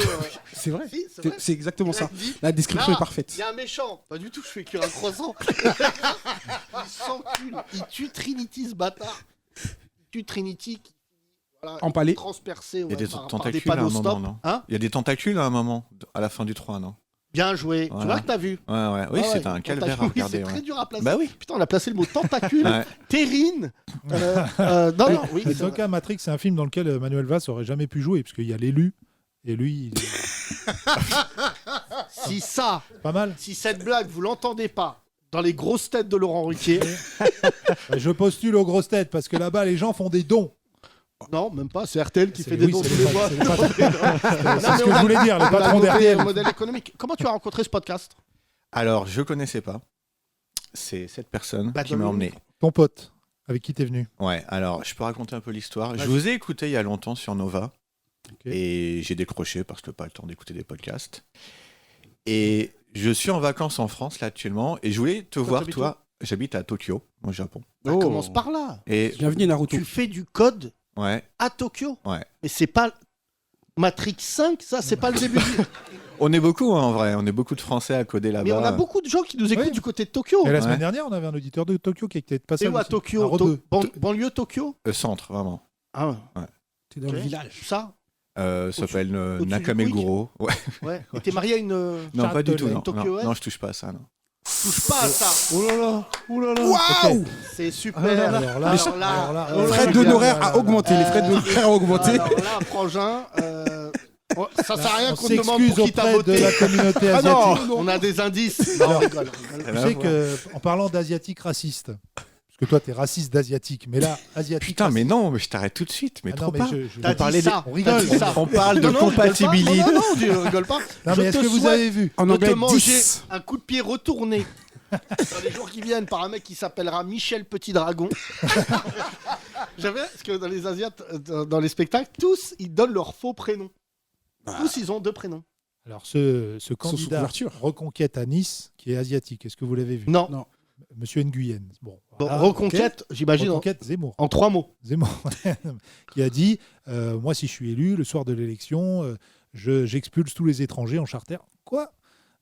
C'est vrai. Si, c'est vrai. C'est exactement ça. Il dit, La description là, est parfaite. Il y a un méchant. Pas du tout, je fais cuire un croissant. Il s'encule. Il tue Trinity, ce bâtard. Il tue Trinity qui voilà, Empalé. transpercé Il y a des par des tentacules à un panneaux moment, stop. non Hein Il y a des tentacules à un moment, à la fin du 3, non? Bien joué. Tu Voilà. vois que t'as vu. Ouais. Oui, Ah c'est ouais, un calvaire à oui, regarder. c'est ouais. très dur à placer. Bah oui. Putain, on a placé le mot tentacule, Ouais. terrine. Non, oui. Mais c'est dans le vrai. cas, Matrix, c'est un film dans lequel Manuel Valls aurait jamais pu jouer, parce qu'il y a l'élu, et lui, il Si ça, est pas mal. si cette blague, vous l'entendez pas dans les grosses têtes de Laurent Ruquier, Je postule aux grosses têtes, parce que là-bas, les gens font des dons. non, même pas, c'est RTL qui C'est- fait des oui, dons c'est tous les les mois. c'est les patrons. Non, C'est mais ce on que a- je voulais dire, les on a patrons noté d'RTL. le modèle économique. Comment tu as rencontré ce podcast? Alors, je connaissais pas. C'est cette personne Bah, qui m'a donne-nous. emmené. Ton pote, avec qui t'es venu. Ouais, alors, je peux raconter un peu l'histoire. Je Vas-y. vous ai écouté il y a longtemps sur Nova. Ok. Et j'ai décroché parce que pas le temps d'écouter des podcasts. Et je suis en vacances en France, là, actuellement. Et je voulais te voir, t'habites toi. J'habite à Tokyo, au Japon. Bah, Oh. commence par là. Et Bienvenue Naruto. Tu fais du code ouais, à Tokyo. ouais. Mais c'est pas Matrix 5, ça, c'est pas le début. On est beaucoup, hein, en vrai. On est beaucoup de Français à coder là-bas. Mais on a beaucoup de gens qui nous écoutent Oui. du côté de Tokyo. Et la Ouais. semaine dernière, on avait un auditeur de Tokyo qui était passé Et où à Tokyo à Rodeux. Banlieue Tokyo. Centre, vraiment. Ah ouais. T'es dans Ok. le village. Ça Ça s'appelle au-dessus du Nakameguro. Ouais. Ouais. Et t'es marié à une. Non, pas du tout. Non, Tokyo non, je touche pas à ça. Non. Touche pas à ça. Oh là là. Oh là là. Waouh! C'est super. Alors là, Les Frais d'honoraires à augmenter. Les frais d'honoraires ont augmenté. Alors là, frangin, ça sert à rien on qu'on te demande s'excuse pour qui t'as auprès de voté. la communauté Ah asiatique. non, on a des indices. Non, on rigole. Tu sais que, en parlant d'asiatique raciste, parce que toi, t'es raciste d'asiatique, mais là, asiatique. Putain, mais raciste. non, mais je t'arrête tout de suite. Mais Ah trop non, mais pas. T'as On parlait dit ça. on rigole. T'as dit ça. On parle de Non, non, rigole pas. compatibilité. Non, non, tu rigoles pas. Non, Je mais est-ce te que vous souhaite avez vu En de te anglais, manger 10. un coup de pied retourné dans les jours qui viennent par un mec qui s'appellera Michel Petit Dragon. Parce que dans les Asiates, dans les spectacles, tous, ils donnent leur faux prénom. Tous, ils ont 2 prénoms. Alors, ce sous candidat couverture. Reconquête à Nice, qui est asiatique, est-ce que vous l'avez vu? Non. Non. Monsieur Nguyen. Bon, Bon, voilà, Reconquête, j'imagine, Reconquête Zemmour. en 3 mots. Zemmour, qui a dit moi, si je suis élu, le soir de l'élection, j'expulse tous les étrangers en charter. Quoi?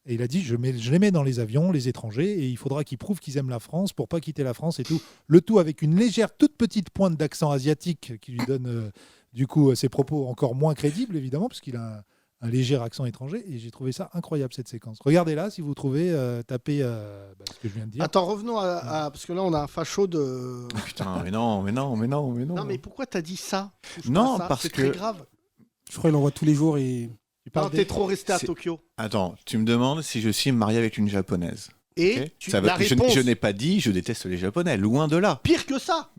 Et il a dit je les mets dans les avions, les étrangers, et il faudra qu'ils prouvent qu'ils aiment la France pour pas quitter la France et tout. Le tout avec une légère, toute petite pointe d'accent asiatique qui lui donne, du coup, ses propos encore moins crédibles, évidemment, parce qu'il a un léger accent étranger. Et j'ai trouvé ça incroyable, cette séquence. Regardez-la, si vous trouvez, tapez ce que je viens de dire. Attends, revenons à parce que là, on a un facho de... Putain, mais non. Non, mais pourquoi t'as dit ça? Touche Non, pas à ça, parce c'est que- très grave. Je crois qu'il envoie tous les jours et. Non, t'es trop resté à C'est- Tokyo. Attends, tu me demandes si je suis marié avec une japonaise. Et Ok. la réponse... Je n'ai pas dit je déteste les japonais, loin de là. Pire que ça.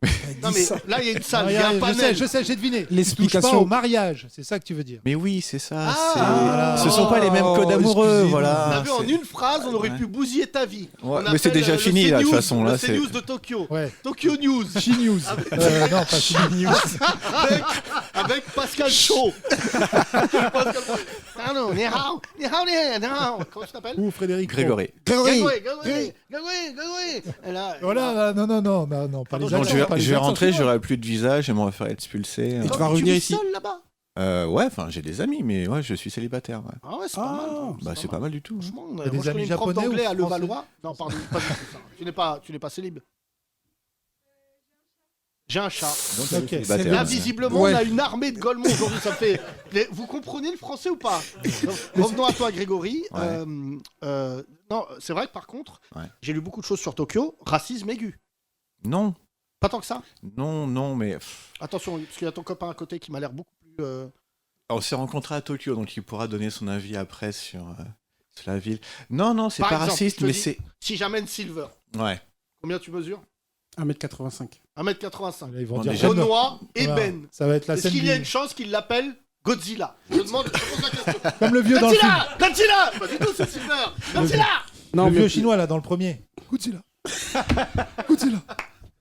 Non, mais là, il y a une salle, il y a un panel. Je sais, j'ai deviné. L'explication- Tu touches pas au mariage, c'est ça que tu veux dire. Mais oui, c'est ça. Ah, Ce sont pas les mêmes codes amoureux, On a voilà. vu en une phrase, on aurait pu bousiller ta vie. Ouais, On mais c'est appelle, déjà le fini, là, de toute CNews, façon, le là, c'est- CNews de Tokyo. Ouais. Tokyo News. She-News. Non, pas She-News. avec Pascal Chaud. Ah non, ni hao, ni hao, ni hao. Comment tu t'appelles? Ou Frédéric Grégory. Grégory. Et là, Voilà, non, pas les Pardon, Donc, accents, pas les je vais accents, rentrer, tu vois. j'aurai plus de visage et on va faire expulser. Et tu vas revenir vis ici. seul là-bas? Ouais, enfin, j'ai des amis, mais ouais, je suis célibataire. Ouais. Ah ouais, c'est pas mal. Bah, c'est pas mal du tout. Franchement, T'as des moi, je amis connais une prof japonais ou d'anglais à français? Levallois. Non, pardon, pas du tout ça. Tu n'es pas célib. J'ai un chat. Donc, Ok. célibataire, Là, ouais. visiblement, Ouais. on a une armée de golemons aujourd'hui. Ça fait. Vous comprenez le français ou pas? Donc, revenons à toi, Grégory. Ouais. Non, c'est vrai que par contre, Ouais. j'ai lu beaucoup de choses sur Tokyo. Racisme aigu. Non, Pas tant que ça. non, mais Attention, parce qu'il y a ton copain à côté qui m'a l'air beaucoup plus. on s'est rencontrés à Tokyo, donc il pourra donner son avis après sur la ville. Non, c'est Par pas exemple, raciste, je te mais dis- c'est. Si j'amène Silver, Ouais. combien tu mesures? 1m85. 1m85. Là, ils vont Bon, dire déjà- Renoir. Renoir et Voilà. Ben. Ça va être la Est-ce scène qu'il y a du- une chance qu'il l'appelle Godzilla? Je pose la question. Comme le vieux dans le film. Godzilla! Godzilla! Pas du tout, c'est Silver! Godzilla! Non, Le mais vieux chinois là dans le premier. Godzilla. Godzilla.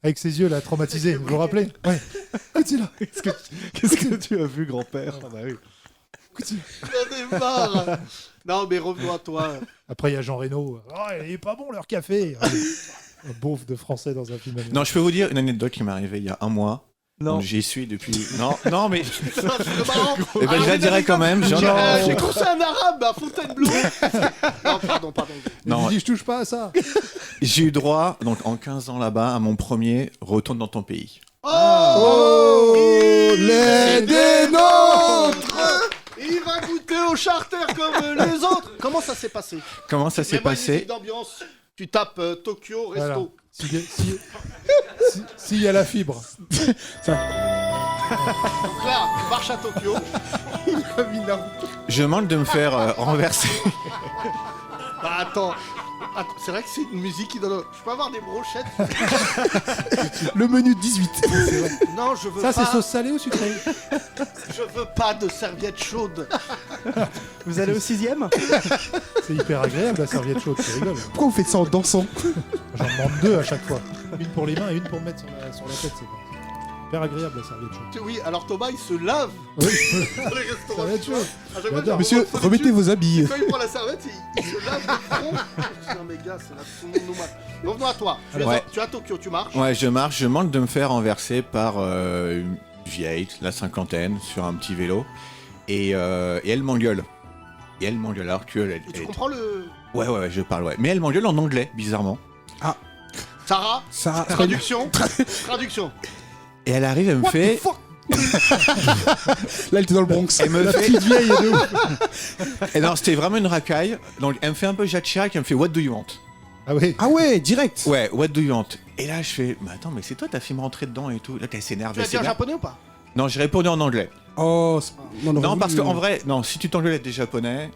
Avec ses yeux là traumatisés, vous vous rappelez? Ouais. Godzilla. Qu'est-ce que tu as vu, grand-père? Ah bah oui. Godzilla. J'en ai marre! Non, mais revenons à toi. Après il y a Jean Reno. Oh, il est pas bon leur café. Un beauf de français dans un film américain. Non, je peux vous dire une anecdote qui m'est arrivée il y a un mois. Non. Donc, j'y suis depuis. Non, mais. C'est marrant. Eh ben, je la dirai quand même. J'ai coursé un arabe à Fontainebleau. Non, pardon. Non, Il dit je touche pas à ça. j'ai eu droit, donc en 15 ans là-bas, à mon premier retourne dans ton pays. Oh! les des nôtres. Il va goûter au charter comme les autres. Comment ça s'est passé? Comment ça s'est Mets-moi une passé? musique d'ambiance. Tu tapes Tokyo, Voilà. resto. S'il y a la fibre. Donc là, tu marches à Tokyo. Je manque de me faire renverser. Bah attends, c'est vrai que c'est une musique qui donne. Je peux avoir des brochettes? Le menu 18. Non, je veux Ça c'est pas. sauce salée ou sucrée? Je veux pas de serviette chaude. Vous allez au 6ème? C'est hyper agréable la serviette chaude, tu rigoles. Pourquoi vous faites ça en dansant? J'en demande 2 à chaque fois. Une pour les mains et une pour mettre sur la tête. C'est hyper agréable la serviette chaude. Oui, alors Thomas il se lave Oui, dans les restaurants. serviette chaude. À chaque fois, J'adore. Monsieur, remettez vos habits. Quand il prend la serviette, il se lave le front. Non mais gars, c'est la son normal. Revenons à toi. Ouais. Tu es à Tokyo, tu marches. Ouais, je marche, je manque de me faire renverser par une vieille, la cinquantaine, sur un petit vélo. Et elle m'engueule. Alors que Et tu comprends le. Ouais, je parle, ouais. Mais elle m'engueule en anglais, bizarrement. Sarah, Ça. traduction. Traduction. Et elle arrive, elle me fait. Là, elle était dans le Bronx. Elle me La fait. petite vieille est de ouf. Et non, c'était vraiment une racaille. Donc elle me fait un peu Jacques Chirac, elle me fait What do you want? Ah oui. Ah ouais, direct. Ouais, What do you want? Et là, je fais. Mais attends, mais c'est toi, t'as fait me rentrer dedans et tout. Là, elle s'énerve, Tu as elle dit en s'énerve. japonais ou pas? Non, j'ai répondu en anglais. Oh, Non, parce qu'en vrai, non, si tu t'engueules avec des japonais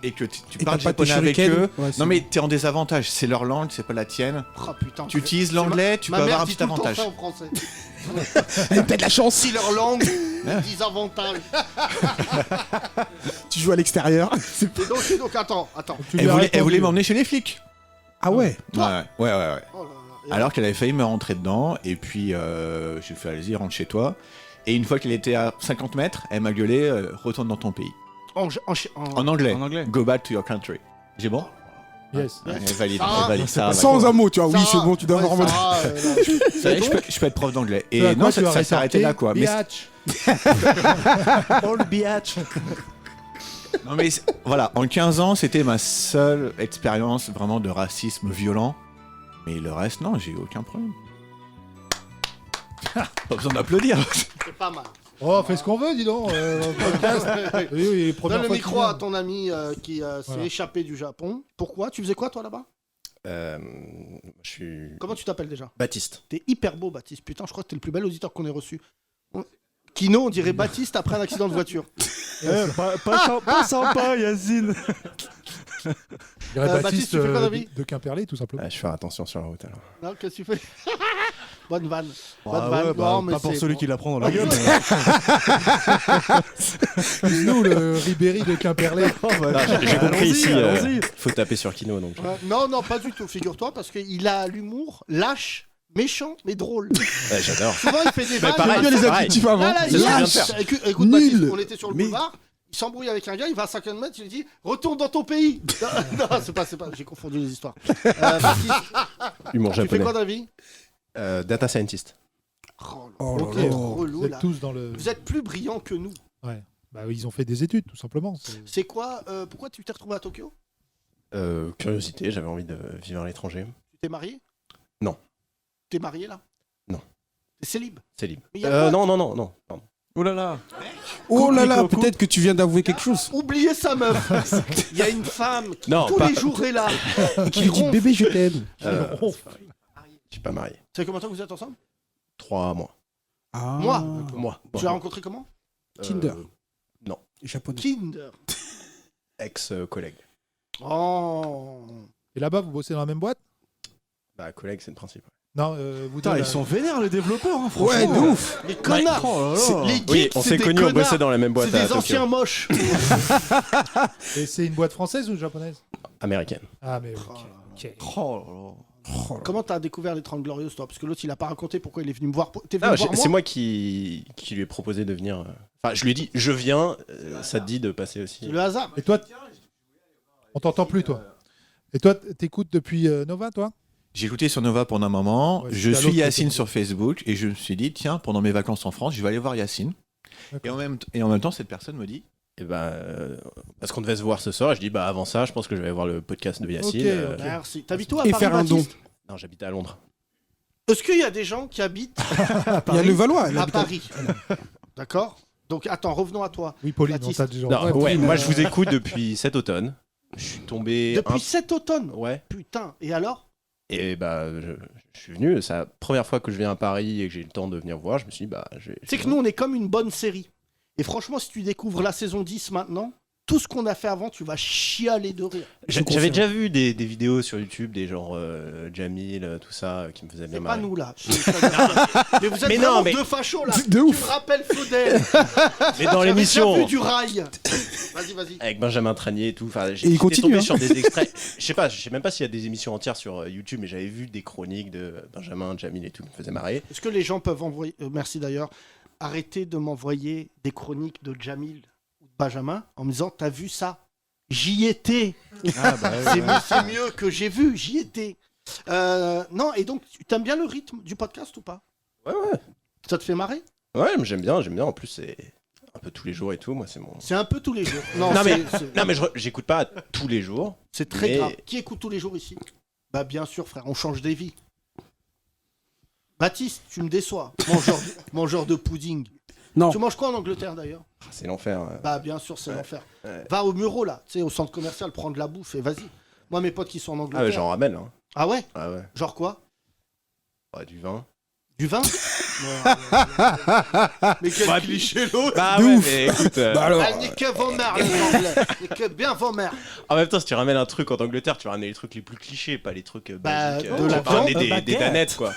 et que tu Et parles t'as pas tes japonais avec shurikens. eux, Ouais, c'est non mais t'es en désavantage. C'est leur langue, c'est pas la tienne. Oh putain. Tu utilises l'anglais, tu peux Ma avoir mère un dit petit tout le temps avantage. ça en français. T'as de la chance. Si leur langue, ils avantage. Tu joues à l'extérieur. Et donc, attends. Tu Elle lui as voulait répondu. m'emmener chez les flics. Ah ouais. Ouais. Oh là là. Et Alors qu'elle avait failli me rentrer dedans, et puis j'ai fait allez-y, rentre chez toi. Et une fois qu'elle était à 50 mètres, elle m'a gueulé, retourne dans ton pays. En anglais. En anglais. Go back to your country. J'ai bon? Yes. Ouais, elle valide, Sarah, elle valide ça. Sans un mot, tu vois. Oui, c'est bon, tu dois avoir en mode. Je peux être prof d'anglais. Et non, ça s'est arrêté là, quoi. Mais Oh le biatch. non, mais voilà, en 15 ans, c'était ma seule expérience vraiment de racisme violent. Mais le reste, non, j'ai eu aucun problème. Pas besoin d'applaudir. C'est pas mal. Oh, fais ce qu'on veut, dis donc. Podcast. Oui, les premières Donne le fois micro qu'il à vient. ton ami qui s'est Voilà. échappé du Japon. Pourquoi? Tu faisais quoi toi là-bas? Je suis Comment tu t'appelles déjà? Baptiste. T'es hyper beau, Baptiste. Putain, je crois que t'es le plus bel auditeur qu'on ait reçu. Kino, on dirait Baptiste après un accident de voiture. Pas sympa, Yacine. Il y aurait Baptiste, Baptiste tu fais quoi dans la vie de Quimperlé, tout simplement. Je fais attention sur la route alors. Non, qu'est-ce que tu fais? Bonne vanne. Bonne Ah vanne. ouais, Non, mais pas pour c'est celui bon. qui la prend dans la gueule. Nous, le Ribéry de Quimperlé. J'ai compris ici, allons-y. faut taper sur Kino donc. Non, non, pas du tout, figure-toi, parce qu'il a l'humour lâche, méchant, mais drôle. Ouais, j'adore. Souvent, il fait des vannes. pareil, il y a c'est les pareil. adjectifs avant. Là, C'est il ce que je viens de lâche. faire. Écoute, Nul. Baptiste, on était sur le boulevard. Il s'embrouille avec un gars, il va à 50 mètres, il lui dit retourne dans ton pays. Non, c'est pas, j'ai confondu les histoires. Baptiste, Humour tu fais japonais. quoi dans la vie? Data scientist. Oh Ok, là là. relou Vous êtes là. tous dans le. Vous êtes plus brillants que nous. Ouais. Bah, ils ont fait des études, tout simplement. C'est quoi pourquoi tu t'es retrouvé à Tokyo? Curiosité, j'avais envie de vivre à l'étranger. Tu t'es marié? Non. T'es marié là? Non. T'es célib? C'est libre. Mais y a quoi Non. Pardon. Oh là là. Oh là là, peut-être que tu viens d'avouer quelque chose. Oubliez sa meuf. Il y a une femme qui Non, tous pas- les jours est là. Qui lui dit bébé, je t'aime. Je suis pas marié. Ça fait combien de temps que vous êtes ensemble? 3 mois. Ah. Moi. Tu l'as rencontré comment? Tinder. Non. Japonais. Kinder. Ex-collègue. Oh. Et là-bas, vous bossez dans la même boîte? Bah, collègue, c'est le principe. Non, vous Putain, ils sont vénères les développeurs, hein, franchement. Ouais, de ouf. Les connards. Oh là C'est- là. Les geeks, Oui, on c'est s'est des connus, on connards. bossait dans la même boîte C'est à des Tokyo. anciens moches. Et c'est une boîte française ou japonaise? Américaine. Ah, mais Oh ok. Oh là là. Comment t'as découvert les 30 Glorieuses, toi? Parce que l'autre, il a pas raconté pourquoi il est venu me voir. T'es venu Ah, me voir c'est moi qui lui ai proposé de venir. Enfin, je lui ai dit, je viens, ça te dit de passer aussi. C'est le hasard. Et toi, on t'entend plus, toi. Et toi, t'écoutes depuis Nova, toi? J'ai écouté sur Nova pendant un moment. Ouais, Je c'était à suis l'autre Yacine côté. sur Facebook et je me suis dit, tiens, pendant mes vacances en France, je vais aller voir Yacine. Et en même temps, cette personne me dit, Et bah, parce qu'on devait se voir ce soir, et je dis, bah avant ça, je pense que je vais aller voir le podcast de Yacine. Ok, ok. Merci. T'habites où à Et Paris, faire un don. Baptiste? Non, j'habitais à Londres. Est-ce qu'il y a des gens qui habitent Il y a le Valois. il à habite Paris? D'accord. Donc, attends, revenons à toi. Oui, Pauline, on Baptiste. t'a déjà. Non, ouais, ouais, puis, moi je vous écoute depuis cet automne. Je suis tombé. Depuis cet automne. Ouais. Putain. Et alors? Et bah, je suis venu. C'est la première fois que je viens à Paris et que j'ai eu le temps de venir voir. Je me suis dit, bah, je vais. Tu sais que nous, on est comme une bonne série. Et franchement, si tu découvres la saison 10 maintenant, tout ce qu'on a fait avant, tu vas chialer de rire. J'avais déjà vu des vidéos sur YouTube, des genre Jamil, tout ça, qui me faisaient bien C'est pas marrer. nous là. Mais vous êtes Mais vraiment non, mais- deux fachos là. De Tu ouf. me rappelles Faudel. Mais dans J'avais l'émission, déjà vu du rail. Vas-y. avec Benjamin Tranier et tout. Enfin, Et il j'étais continue, tombé hein. sur des extraits. Je sais même pas s'il y a des émissions entières sur YouTube, mais j'avais vu des chroniques de Benjamin, Jamil et tout, qui me faisaient marrer. Est-ce que les gens peuvent envoyer, merci d'ailleurs, arrêter de m'envoyer des chroniques de Jamil ou de Benjamin en me disant t'as vu ça? J'y étais. Ah, bah, C'est mieux que j'ai vu, j'y étais. Non, et donc tu aimes bien le rythme du podcast ou pas? Ouais. Ça te fait marrer? Ouais, mais j'aime bien. En plus, c'est un peu tous les jours et tout. Moi, c'est mon. C'est un peu tous les jours. Non, Non, mais- c'est- Non, mais j'écoute pas tous les jours. c'est très mais- grave. Qui écoute tous les jours ici? Bah bien sûr frère, on change des vies. Baptiste, tu me déçois. Mangeur de pudding. Non. Tu manges quoi en Angleterre d'ailleurs? Ah, c'est l'enfer. Bah bien sûr, c'est l'enfer. ouais. Va au Muro là, tu sais, au centre commercial, prendre de la bouffe et vas-y. Moi, mes potes qui sont en Ah, Angleterre. ouais, j'en ramène. Hein. Ah ouais? Ah ouais. Genre quoi? Ouais, du vin. Du vin? Mais quel cliché l'autre! Bah De ouais, ouf. mais écoute. Bah alors. Ah, nique vos mères, les Anglais! Nique bien vos mères! En même temps, si tu ramènes un truc en Angleterre, tu vas ramener les trucs les plus clichés, pas les trucs Bah, basiques. de Tu la vas pas ramener viande, des danettes, quoi.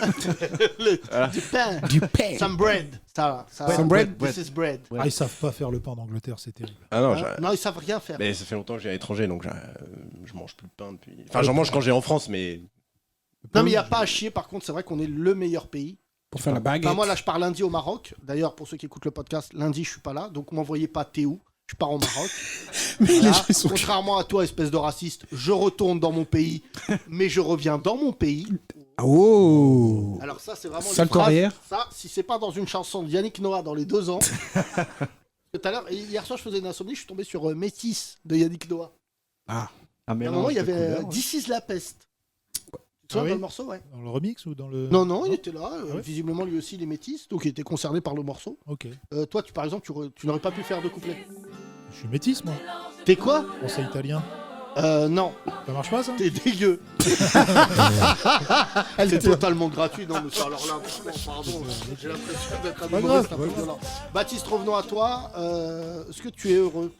Voilà. Du pain! Du pain. Some bread! Ça, Some bread. This is bread. Ah, ils savent pas faire le pain en Angleterre, c'est terrible. Ah non, Hein? Non, ils savent rien faire. mais ça fait longtemps que j'ai à l'étranger, donc je mange plus de pain depuis. Enfin, j'en mange quand j'ai en France, mais. Non, mais il n'y a pas à chier. Par contre, c'est vrai qu'on est le meilleur pays. Pour faire la baguette. Enfin, moi, là, je pars lundi au Maroc. D'ailleurs, pour ceux qui écoutent le podcast, lundi, je suis pas là. Donc, m'envoyez pas t'es où. Je pars au Maroc. Mais Voilà. les gens, ils sont- Contrairement à toi, espèce de raciste, je retourne dans mon pays, mais je reviens dans mon pays. Oh. Alors ça, c'est vraiment Salto une phrase. arrière. Ça, si c'est pas dans une chanson de Yannick Noah dans les 2 ans. Tout à l'heure, hier soir, je faisais une insomnie, je suis tombé sur Métis de Yannick Noah. Ah. Et à un moment, il y avait This is la peste. Tu te souviens oui dans le morceau, ouais. Dans le remix ou dans le. Non, il était là. ouais Visiblement, lui aussi, il est métis, donc il était concerné par le morceau. Ok. Toi, par exemple, tu n'aurais pas pu faire de couplet. Je suis métis, moi. T'es quoi? Français italien. Non. Ça marche pas, ça? T'es dégueu. C'est totalement gratuit. Non, mais ça, alors là, franchement, pardon. J'ai l'impression d'être un Pas humoriste grave, un peu pas grave. violent. Baptiste, revenons à toi. Est-ce que tu es heureux?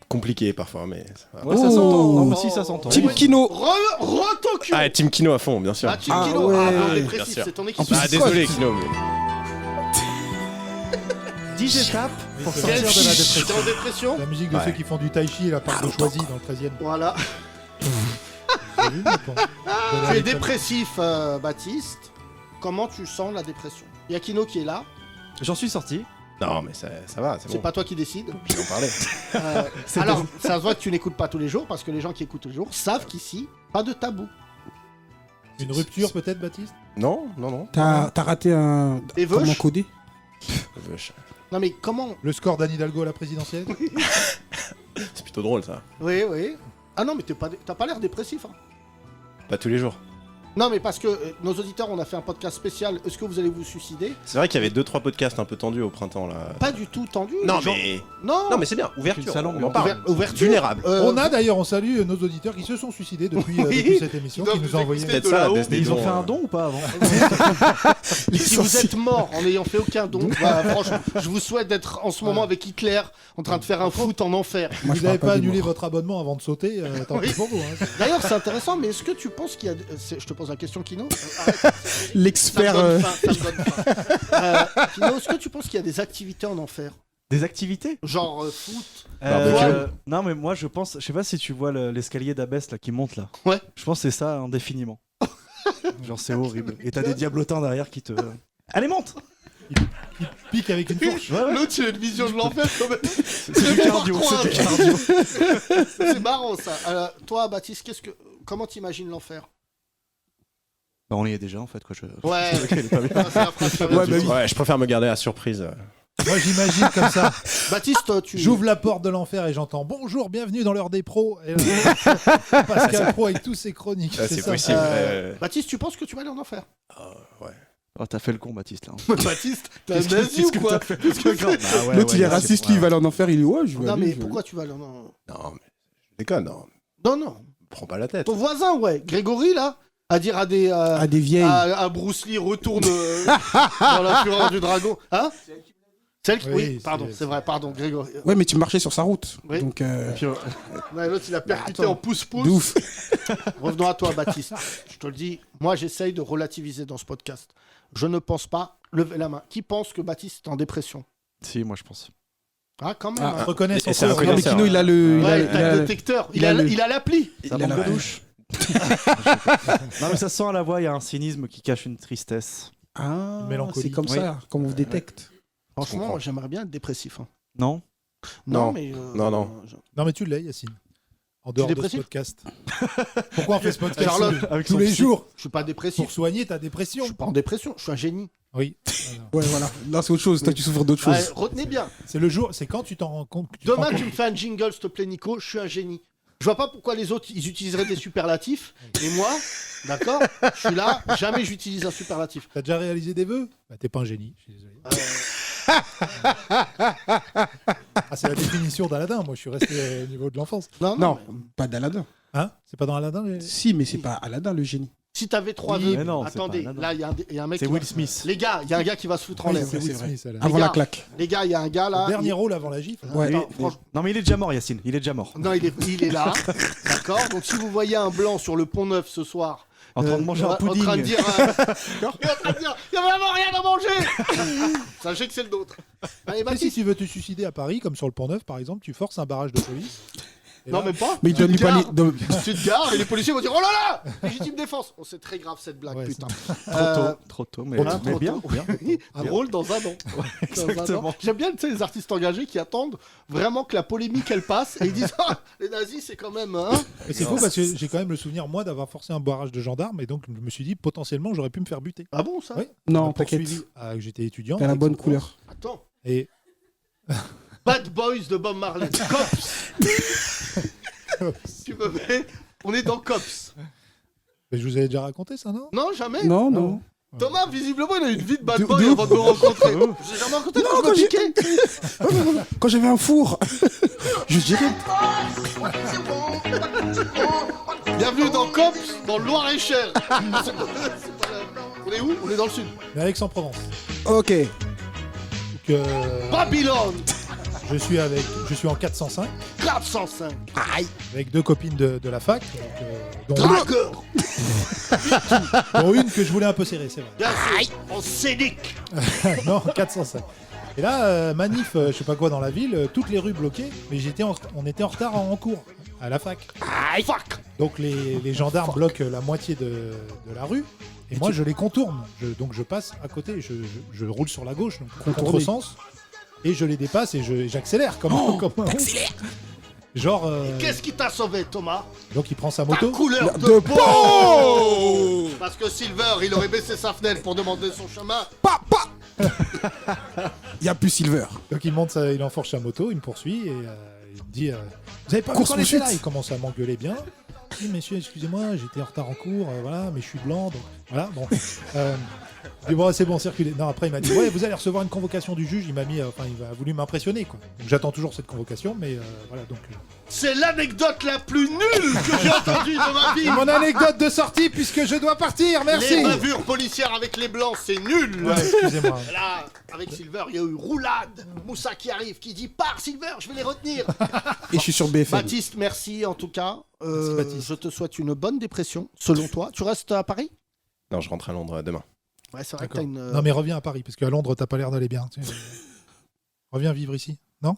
Compliqué parfois, mais. Ouais, ça s'entend. Non, mais si, ça s'entend. Team Kino. Re-Tokyo. Ah, Team Kino à fond, bien sûr. Ah, Team Ah, Kino. ouais. Ah, non, Bien dépressif, sûr. c'est ton équipe. En plus, Ah, c'est quoi, désolé, c'est- Kino, mais. 10 étapes pour c'est sortir de la T'es dépression. en dépression? La musique de Ouais. ceux qui font du tai chi, la part de Choisy dans le 13e. Voilà. Vous avez vu, ou pas Tu es dépressif, Baptiste. Comment tu sens la dépression? Il y a Kino qui est là. J'en suis sorti. Non, mais ça va, c'est C'est bon. pas toi qui décide. Je vais en parler. Alors, ça se voit que tu n'écoutes pas tous les jours, parce que les gens qui écoutent tous les jours savent qu'ici, pas de tabou. Une rupture, peut-être, Baptiste? Non. T'as raté un. Et Comment Veuch coder? Non mais comment? Le score d'Anne Hidalgo à la présidentielle? C'est plutôt drôle, ça. Oui. Ah non, mais t'as pas l'air dépressif. Hein. Pas tous les jours. Non, mais parce que nos auditeurs, on a fait un podcast spécial. Est-ce que vous allez vous suicider? C'est vrai qu'il y avait 2-3 podcasts un peu tendus au printemps, là. Pas du tout tendu. Non, les gens- mais. Non, Non, mais c'est bien. Ouverture. Une salon, On en parle. Ouverture. Vulnérable. On a d'ailleurs, on salue nos auditeurs qui se sont suicidés depuis, Oui. depuis cette émission, Ils qui doivent nous ont nous envoyé. écouter Peut-être ça, là-haut. la Ils ont fait un don ou pas avant? Si vous êtes mort en n'ayant fait aucun don, bah, franchement, je vous souhaite d'être en ce moment avec Hitler en train de faire un foot en enfer. Moi, je Vous n'avez parle pas des annulé morts. votre abonnement avant de sauter, tant pis pour vous. Hein. D'ailleurs, c'est intéressant, mais est-ce que tu penses qu'il y a. Je te pose la question, Kino. Arrête. L'expert. Ça me donne faim, ça me donne faim. Kino, est-ce que tu penses qu'il y a des activités en enfer? Des activités? Genre foot? Non, mais moi je pense, je sais pas si tu vois l'escalier d'Abès là qui monte là. Ouais. Je pense que c'est ça indéfiniment. Genre c'est horrible. Et t'as des diablotins derrière qui te. Allez, monte! Pique avec une fourche. Ouais, ouais. L'autre, il a une vision de l'enfer quand même. C'est du cardio, c'est du cardio. C'est marrant ça. Toi, Baptiste, comment t'imagines l'enfer? Bah, on y est déjà en fait quoi. Ouais. Ok, il est pas bien. Ah, c'est la phrase que Ouais, bah oui. Ouais, je préfère me garder la surprise. Moi, j'imagine comme ça. Baptiste, tu. J'ouvre la porte de l'enfer et j'entends bonjour, bienvenue dans l'heure des pros. Et Pascal Pro avec tous ses chroniques. Ah, c'est ça. possible. Baptiste, tu penses que tu vas aller en enfer? Ouais. Oh, t'as fait le con, Baptiste là. Baptiste, t'es un nazi ou quoi? L'autre, il est raciste, lui, il va aller en enfer. Il est ouais, je vais Non, aller, mais je vais pourquoi tu vas aller en enfer? Non, mais je déconne, non. Non. Prends pas la tête. Ton voisin, ouais, Grégory, là, à dire à des. aller. À des vieilles. à Bruce Lee, retourne dans la fureur du dragon. Hein? Celle qui. Oui, Oui, pardon, c'est- c'est vrai, pardon, Grégory. Ouais, mais tu marchais sur sa route. Oui. Donc, Ouais, l'autre, il a percuté attends. en pouce-pouce. de ouf. Revenons à toi, Baptiste. Je te le dis, moi, j'essaye de relativiser dans ce podcast. Je ne pense pas. Levez la main. Qui pense que Baptiste est en dépression? Si, moi je pense. Ah, quand même. Ah, hein. Reconnaît son Et c'est un corps. peu Non, mais cancer, Kino, il a le. Ouais, il il a le détecteur. Il a l'appli. Ça Il a manque la- de douche. Non, mais ça sent à la voix, il y a un cynisme qui cache une tristesse. Ah, Mélancolie. c'est comme Oui. ça, comme on vous détecte. Franchement, comprends. moi, j'aimerais bien être dépressif. Hein. Non? Non. mais. Non. Non, mais tu l'es, Yacine. En dehors de ce dépressif podcast. Pourquoi on fait ce podcast Charlotte, Avec tous son les psy. jours Je suis pas dépressif. pour soigner ta Je dépression? suis pas en dépression. Je suis un génie. Oui. Ouais, voilà. Là, c'est autre chose. Toi, tu souffres d'autre Ouais, chose. retenez bien. C'est le jour, c'est quand tu t'en rends compte. que tu te rends Demain, compte- tu me fais un jingle, s'il te plaît, Nico. Je suis un génie. Je vois pas pourquoi les autres, ils utiliseraient des superlatifs. Et moi, d'accord, je suis là, jamais j'utilise un superlatif. T'as déjà réalisé des vœux? Bah, t'es pas un génie, je suis désolé. Ah, c'est la définition d'Aladin. Moi, je suis resté au niveau de l'enfance. Non, pas d'Aladin. Hein? C'est pas dans Aladin les... Si, mais c'est pas Aladin le génie. Si t'avais 3 Oui, vœux, mais non, c'est attendez, pas Aladdin. là, il y a un mec. C'est qui Will va- Smith. Les gars, il y a un gars qui va se foutre en Oui, l'air. c'est Will c'est vrai. Smith, Aladin. Avant Les la gars, claque. Les gars, il y a un gars là. Le dernier il- rôle avant la gifle. Ouais. Oui, Attends, franchement- Non, mais il est déjà mort, Yacine. Il est déjà mort. Non, il est là. D'accord. Donc, si vous voyez un blanc sur le Pont Neuf ce soir. En train de manger un En train de pudding. dire. Il est en train de dire. Il y a vraiment rien à manger. Sachez que c'est le nôtre. Allez, Et si Baptiste. tu veux te suicider à Paris, comme sur le Pont Neuf par exemple, tu forces un barrage de police Et Non, là- mais pas. Mais il Tu te donne pas gares. les. Tu te gares et les policiers vont dire oh là là, légitime défense. Oh, c'est très grave cette blague, Ouais, putain. Trop tôt, mais bien. Drôle dans un an. Exactement. J'aime bien, tu sais, les artistes engagés qui attendent vraiment que la polémique elle passe et ils disent ah, les nazis c'est quand même. Hein. Et c'est fou parce que j'ai quand même le souvenir, moi, d'avoir forcé un barrage de gendarmes et donc je me suis dit potentiellement j'aurais pu me faire buter. Ah bon ça? Oui. Non, On m'a t'inquiète. poursuivi. J'étais étudiant. T'as la avec bonne son couleur. Attends. Et Bad Boys de Bob Marley. Cops. Tu me mets. On est dans Cops. Mais je vous avais déjà raconté ça, non? Non, jamais. Non, non. Thomas, visiblement, il a eu une vie de bad De- boy de- avant de me rencontrer. Je l'ai jamais rencontré Non, quand je quand me j'ai- piquais. Quand j'avais un four, je dirais. Bienvenue dans Cops, dans le Loir-et-Cher. C'est pas la- On est où? On est dans le sud. Mais avec Aix-en-Provence. Ok. Donc, Babylone. je suis en 405 405. Aïe. avec deux copines de la fac, donc, Dragueur. dont une que je voulais un peu serrer, c'est vrai. Bien sûr. En scénique. Non, 405. Et là, manif, je sais pas quoi dans la ville, toutes les rues bloquées, mais on était en retard en cours à la fac. Aïe. Fuck. Donc les gendarmes bloquent la moitié de la rue. Et moi, je les contourne. Donc je passe à côté. Je roule sur la gauche, donc contresens. Et je les dépasse et j'accélère. Comme T'accélères. Genre. Qu'est-ce qui t'a sauvé, Thomas? Donc il prend sa Ta moto. couleur De de peau. peau. Parce que Silver, il aurait baissé sa fenêtre pour demander son chemin. Il y a plus Silver. Donc il enfourche sa moto, il me poursuit et il me dit vous avez pas vu Course qu'on était là? poursuite. Il commence à m'engueuler bien. Je dis messieurs, excusez-moi, j'étais en retard en cours, voilà, mais je suis blanc, donc voilà, bon. Je dis bon, c'est bon, circulez. Non, après il m'a dit ouais, vous allez recevoir une convocation du juge. Il m'a voulu m'impressionner quoi. Donc j'attends toujours cette convocation, mais voilà donc. C'est l'anecdote la plus nulle que j'ai entendue de ma vie. Mon anecdote de sortie puisque je dois partir, merci. Les bavures policières avec les blancs, c'est nul. Ouais, excusez-moi. Là, avec Silver, il y a eu roulade. Moussa qui arrive, qui dit pars Silver, je vais les retenir. Et je suis sur BFM. Baptiste, merci en tout cas. Merci, Baptiste. Je te souhaite une bonne dépression, selon toi. Tu restes à Paris? Non, je rentre à Londres demain. Ouais, c'est vrai que D'accord. t'as une. Non mais reviens à Paris parce qu'à Londres t'as pas l'air d'aller bien. Tu sais. Reviens vivre ici, non?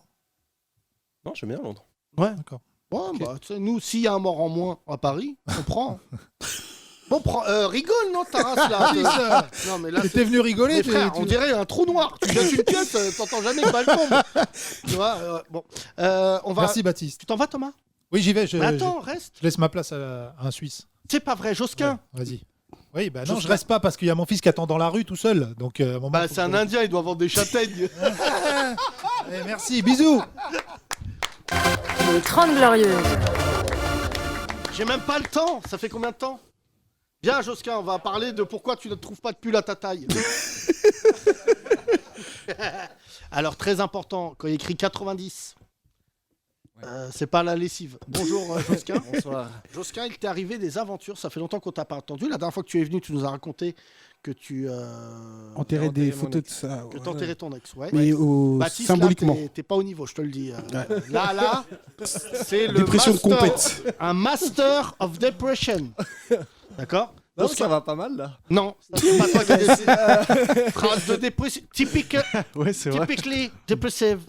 Non, je suis bien à Londres. Ouais. D'accord. Bon, bah, tu sais, nous, s'il y a un mort en moins à Paris, on prend. Bon, rigole, non, ta race là. Non, mais là. T'es venu rigoler, Mais frère, on dirait un trou noir. Tu jettes une pièce, t'entends jamais que balle tombe. Tu vois, bon. On va. Merci Baptiste. Tu t'en vas, Thomas? Oui, j'y vais. Mais attends, reste. Je laisse ma place à un Suisse. C'est pas vrai, Josquin. Ouais, vas-y. Oui, bah non, Josquin. je reste pas parce qu'il y a mon fils qui attend dans la rue tout seul. Donc, à un moment, Bah, faut c'est un que- Indien, il doit vendre des châtaignes. Eh, merci, bisous. Les 30 Glorieuses. J'ai même pas le temps. Ça fait combien de temps? Viens, Josquin, on va parler de pourquoi tu ne trouves pas de pull à ta taille. Alors, très important, quand il écrit 90, c'est pas la lessive. Bonjour, Josquin. Bonsoir. Josquin, il t'est arrivé des aventures. Ça fait longtemps qu'on t'a pas entendu. La dernière fois que tu es venu, tu nous as raconté que tu Enterrer des mon photos de ex. ça. que ouais. t'enterrais ton ex. Ouais. Mais Baptiste, symboliquement. là, t'es pas au niveau, je te le dis. Là, c'est le Dépression de master- compète. Un master of depression. D'accord? Non, ça va pas mal là. Non, c'est pas toi qui décide. Phrase de dépression. Typique. Ouais, c'est vrai. Typically depressive.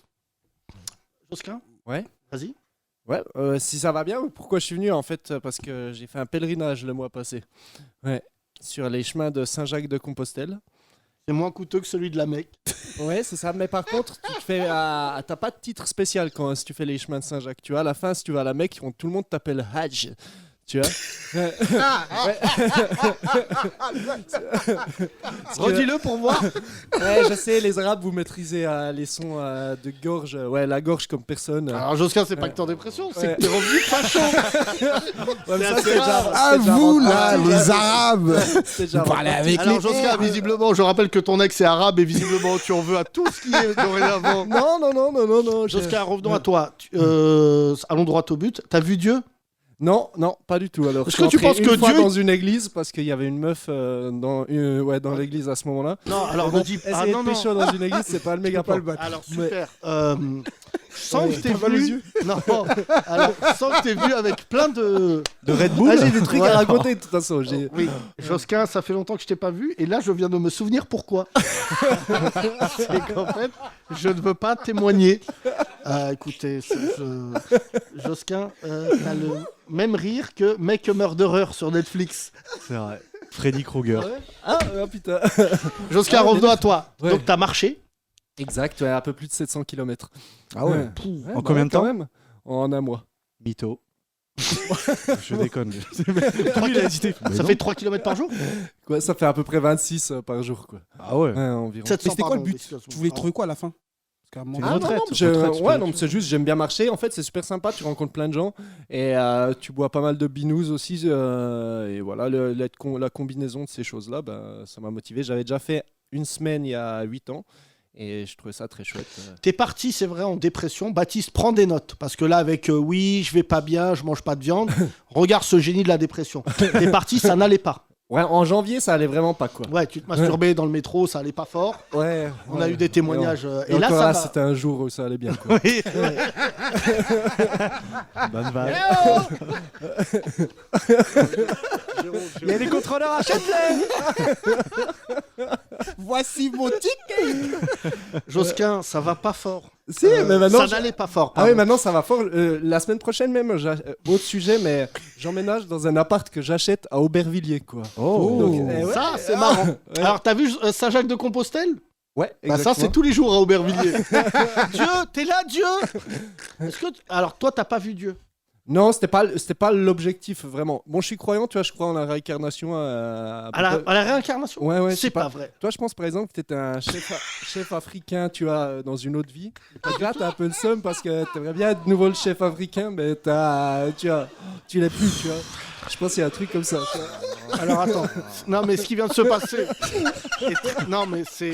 Josquin? Ouais. Vas-y. Ouais, si ça va bien, pourquoi je suis venu en fait? Parce que j'ai fait un pèlerinage le mois passé. Ouais. Sur les chemins de Saint-Jacques-de-Compostelle. C'est moins coûteux que celui de la Mecque. Ouais, c'est ça. Mais par contre, tu te fais, t'as pas de titre spécial quand si tu fais les chemins de Saint-Jacques. Tu vois, à la fin, si tu vas à la Mecque, tout le monde t'appelle Hajj. Tu vois. Ouais. Redis-le pour voir. Ouais, je sais, les Arabes, vous maîtrisez les sons de gorge. Ouais, la gorge comme personne. Alors, Josquin, c'est pas que t'es en dépression, c'est Ouais. que t'es revenu facho. Ouais, mais ça, assez c'est déjà- rare. Ah, c'est déjà vous reparti. là, les Arabes. C'est déjà Vous parlez reparti. avec Alors, les Josquin, terres. visiblement, je rappelle que ton ex est arabe et visiblement, tu en veux à tout ce qui est dorénavant. Non. Josquin, revenons à toi. Allons droit au but. T'as vu Dieu? Non, pas du tout. Alors, Est-ce que tu penses que une fois Dieu dans une église parce qu'il y avait une meuf dans l'église à ce moment-là. Non, alors bon, ne dis pas. essayer de pécho dans une église, c'est pas le méga plan. Alors super. Sans que t'es venu. Non. Alors sans que t'es venu avec plein de Red Bull. J'ai des trucs Ouais. à raconter de toute façon. Oui, Josquin, ça fait longtemps que je t'ai pas vu et là je viens de me souvenir pourquoi. C'est qu'en fait, je ne veux pas témoigner. Écoutez, Josquin, t'as le même rire que Make a Murderer sur Netflix. C'est vrai. Freddy Krueger. Ah putain. Josquin, revenons à toi. Ouais. Donc t'as marché. Exact, ouais, un peu plus de 700 km. Ah ouais. Ouais, En combien de temps même. En un mois. Mytho. Je déconne. Lui, il a hésité. Ça fait 3 km par jour. Quoi, ça fait à peu près 26 par jour, quoi. Ah ouais. Environ. 700, Mais c'était quoi le pardon, but excuse-moi. Tu voulais trouver quoi à la fin? Parce qu'à un moment- Une retraite. Ouais, non, mais c'est juste, j'aime bien marcher. En fait, c'est super sympa. Tu rencontres plein de gens et tu bois pas mal de binous aussi. Et voilà, la combinaison de ces choses-là, ça m'a motivé. J'avais déjà fait une semaine il y a 8 ans et je trouvais ça très chouette. T'es parti, c'est vrai, en dépression. Baptiste, prends des notes. Parce que là, avec oui, je vais pas bien, je mange pas de viande, regarde ce génie de la dépression. T'es parti, ça n'allait pas. Ouais, en janvier, ça allait vraiment pas, quoi. Ouais, tu te masturbais dans le métro, ça allait pas fort. Ouais. On a eu des témoignages. Et là, encore ça là, va. c'était un jour où ça allait bien, quoi. Oui. Bonne vanne. Il y a des contrôleurs à Châtelet. Voici mon ticket. Josquin, ça va pas fort. Si, mais maintenant. Ça n'allait pas fort. Ah oui, pardon. maintenant ça va fort. La semaine prochaine même, autre sujet, mais j'emménage dans un appart que j'achète à Aubervilliers, quoi. Oh. Donc, ouais. Ça, c'est marrant. Ouais. Alors, t'as vu Saint-Jacques-de-Compostelle? Ouais, Bah, ça, c'est tous les jours à Aubervilliers. Dieu, t'es là, Dieu. Alors, toi, t'as pas vu Dieu? Non, c'était pas l'objectif vraiment. Bon, je suis croyant, tu vois, je crois en la réincarnation. À la réincarnation? Ouais, C'est pas vrai. Toi, je pense par exemple que t'étais un chef africain, tu vois, dans une autre vie. Et là, t'as un peu le seum parce que t'aimerais bien être de nouveau le chef africain, mais tu l'es plus, tu vois. Je pense qu'il y a un truc comme ça. Tu vois. Alors attends, non mais ce qui vient de se passer, non mais c'est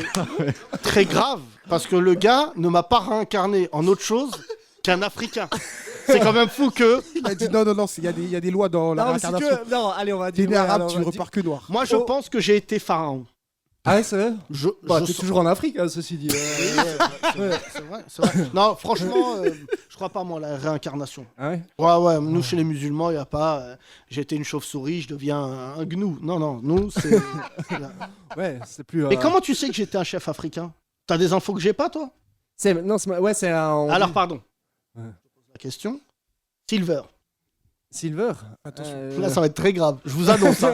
très grave parce que le gars ne m'a pas réincarné en autre chose qu'un Africain. C'est quand même fou que. Il a dit non, il y a des lois dans la Non, mais si tu réincarnation. veux- non, allez, on va T'es dire. né ouais, arabe, alors, tu on ne va repars que noir. Moi je pense que j'ai été pharaon. Ah ouais, c'est vrai. Je T'es toujours en Afrique, hein, ceci dit. C'est vrai, c'est vrai. Non, franchement, je crois pas moi la réincarnation. Ah ouais. Ouais, nous chez les musulmans, il y a pas. J'étais une chauve-souris, je deviens un gnou. Non, nous c'est. Ouais, c'est plus. Mais comment tu sais que j'étais un chef africain? T'as des infos que j'ai pas, toi? C'est un. Alors pardon. Ouais. Je pose la question. Silver. Silver. Attention. Là, ça va être très grave. Je vous annonce. Hein.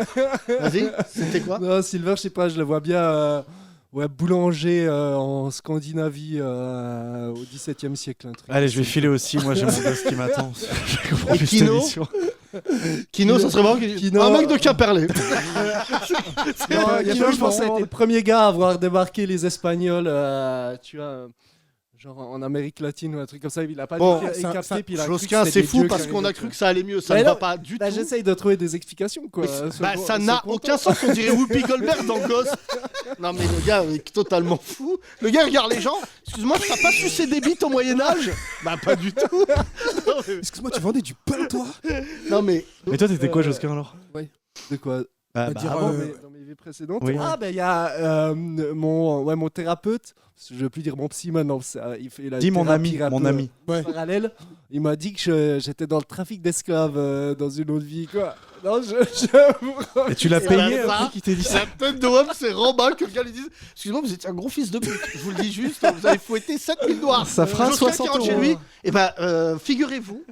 Vas-y. C'était quoi? Non, Silver, je sais pas, je le vois bien. Ouais, boulanger en Scandinavie au XVIIe siècle. Un truc. Allez, je vais filer aussi. Moi, j'ai mon gosse qui m'attend. J'ai compris Et cette Kino émission. Kino, ça serait marrant. Kino. Un mec de Quimperlé. Non, il y a Kino, pas je pense que ça a longtemps. été le premier gars à avoir débarqué les Espagnols, tu vois, genre en Amérique latine ou un truc comme ça. Il a pas Bon, dit qu'il a capté, puis il a cru que Josquin, c'était c'est des fou dieux parce qui qu'on a arrivaient, cru quoi. que ça allait mieux. Ça Mais ne non, va pas du tout. J'essaye de trouver des explications, quoi. Bah, ça n'a aucun sens. On dirait Whoopi Goldberg dans Ghost. Non, mais le gars est totalement fou. Le gars regarde les gens. Excuse-moi, t'as pas sucé des bites au Moyen-Âge? Bah, pas du tout. Excuse-moi, tu vendais du pain, toi? Non, mais. Mais toi, t'étais quoi, Josquin, alors? De quoi? Bah, dire, Avant, dans mes vies précédentes. Oui. Ah, ben il y a mon thérapeute, je ne veux plus dire mon psy maintenant, il fait la Dis mon thérapie ami, un mon peu ami. Ouais. parallèle. Il m'a dit que j'étais dans le trafic d'esclaves dans une autre vie, quoi. Non, Et tu l'as Et payé ben ça, après qui t'ait dit ça? La tête de Homme, c'est Robin que le gars lui dise excusez-moi, vous étiez un gros fils de pute. Je vous le dis juste, vous avez fouetté 7000 dollars. Ça fera Josquin 60 qui rentre chez euros. lui. Et ben, figurez-vous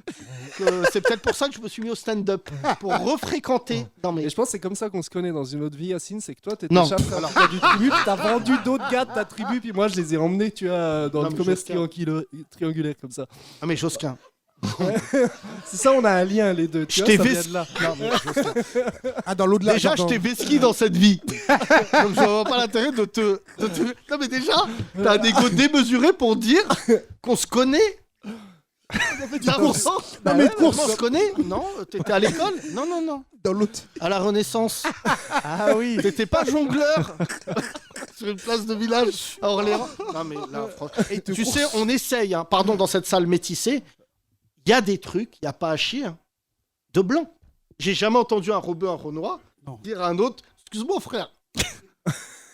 que c'est peut-être pour ça que je me suis mis au stand-up. Pour refréquenter. Non, mais. Et je pense que c'est comme ça qu'on se connaît dans une autre vie, Yacine, c'est que toi, t'étais Non. chef du tribu, puis t'as vendu d'autres gars de ta tribu, puis moi, je les ai emmenés, tu vois, dans Non, le mais commerce Josquin. triangulaire, comme ça. Ah, mais Josquin. C'est ça, on a un lien, les deux. Tu Je vois, t'ai ça ves- vient de là. Non, mais Josquin. Ah, dans l'au-delà. Déjà, je genre t'ai vesqui dans cette vie. Donc, je vois pas l'intérêt de te. Non, mais déjà, t'as un égo démesuré pour dire qu'on se connaît. T'as bon sens? Non, mais on se connaît? Non, t'étais à l'école? Non. dans l'autre. À la Renaissance. Ah oui. T'étais pas jongleur sur une place de village à Orléans? Non, mais là, franchement. Tu sais, on essaye, hein, pardon, dans cette salle métissée, il y a des trucs, il n'y a pas à chier. Hein. de blanc. J'ai jamais entendu un rebeu, un Renoir dire à un autre « Excuse-moi, frère,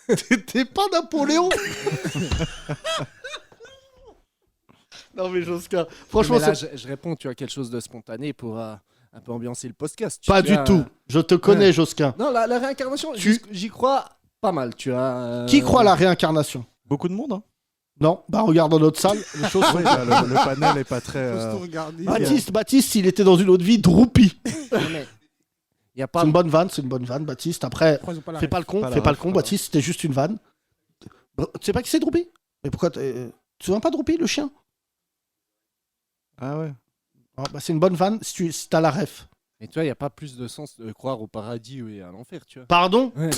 t'es pas Napoléon !» Non mais Josquin, franchement... Mais là, je réponds, tu as quelque chose de spontané pour un peu ambiancer le podcast. Pas du tout. Je te connais, Josquin. Non, la réincarnation, j'y crois pas mal, tu as... Qui croit à la réincarnation? Beaucoup de monde, hein. Non, bah regarde dans notre salle, les choses sont... Oui, bah, le panel est pas très... Baptiste, il était dans une autre vie, Droupi. Y a pas... C'est une bonne vanne, Baptiste. Après, fais pas le con, Baptiste, c'était juste une vanne. Tu sais pas qui c'est Droupi? Mais pourquoi tu te souviens pas de Droupi, le chien? Ah ouais. Bah, c'est une bonne vanne si t'as la ref. Et tu vois, il n'y a pas plus de sens de croire au paradis et à l'enfer, tu vois. Pardon? Ouais.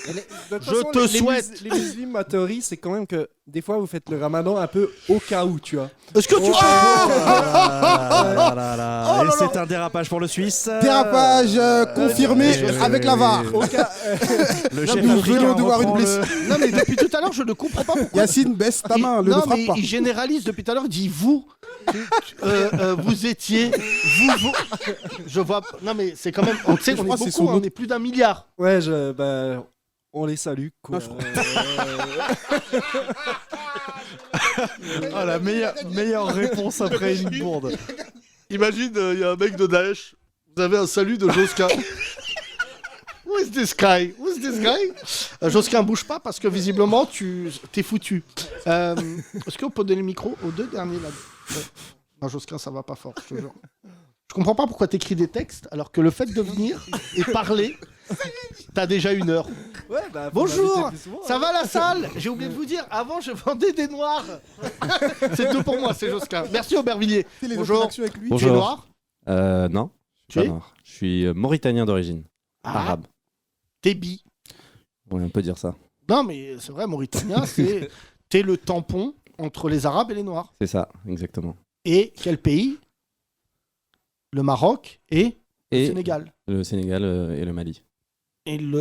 Je te souhaite. Les musulmans, ma théorie, c'est quand même que des fois, vous faites le ramadan un peu au cas où, tu vois. Est-ce que tu... Et c'est un dérapage pour le Suisse. Dérapage confirmé avec la VAR. Le chef nous africain venons de voir une reprend blessure. Non mais depuis tout à l'heure, je ne comprends pas pourquoi... Yacine, baisse ta main, ne non, frappe mais pas. il généralise depuis tout à l'heure, il dit vous. Vous étiez... Vous... Je vois... Non mais c'est quand même... On sait qu'on est beaucoup, on est plus d'1 milliard. Ouais, on les salue, quoi. Oh, la meilleure réponse après une bourde. Imagine, il y a un mec de Daesh, vous avez un salut de Josquin. Who is this guy? Josquin, bouge pas parce que visiblement, t'es foutu. Est-ce qu'on peut donner le micro aux deux derniers là? Ouais. Non, Josquin, ça va pas fort, je te jure. Je comprends pas pourquoi t'écris des textes alors que le fait de venir et parler, t'as déjà 1 heure. Ouais, bah, bonjour, ça va la salle? J'ai oublié de vous dire, avant je vendais des noirs. C'est tout pour moi, c'est Josquin. Merci Aubervilliers. Bonjour. Avec lui. Tu es noir? Non, Tu pas es noir. Je suis mauritanien d'origine, arabe. T'es bi. Oui, on peut dire ça. Non, mais c'est vrai, mauritanien, t'es le tampon entre les Arabes et les Noirs. C'est ça, exactement. Et quel pays? Le Maroc et le Sénégal. Le Sénégal et le Mali.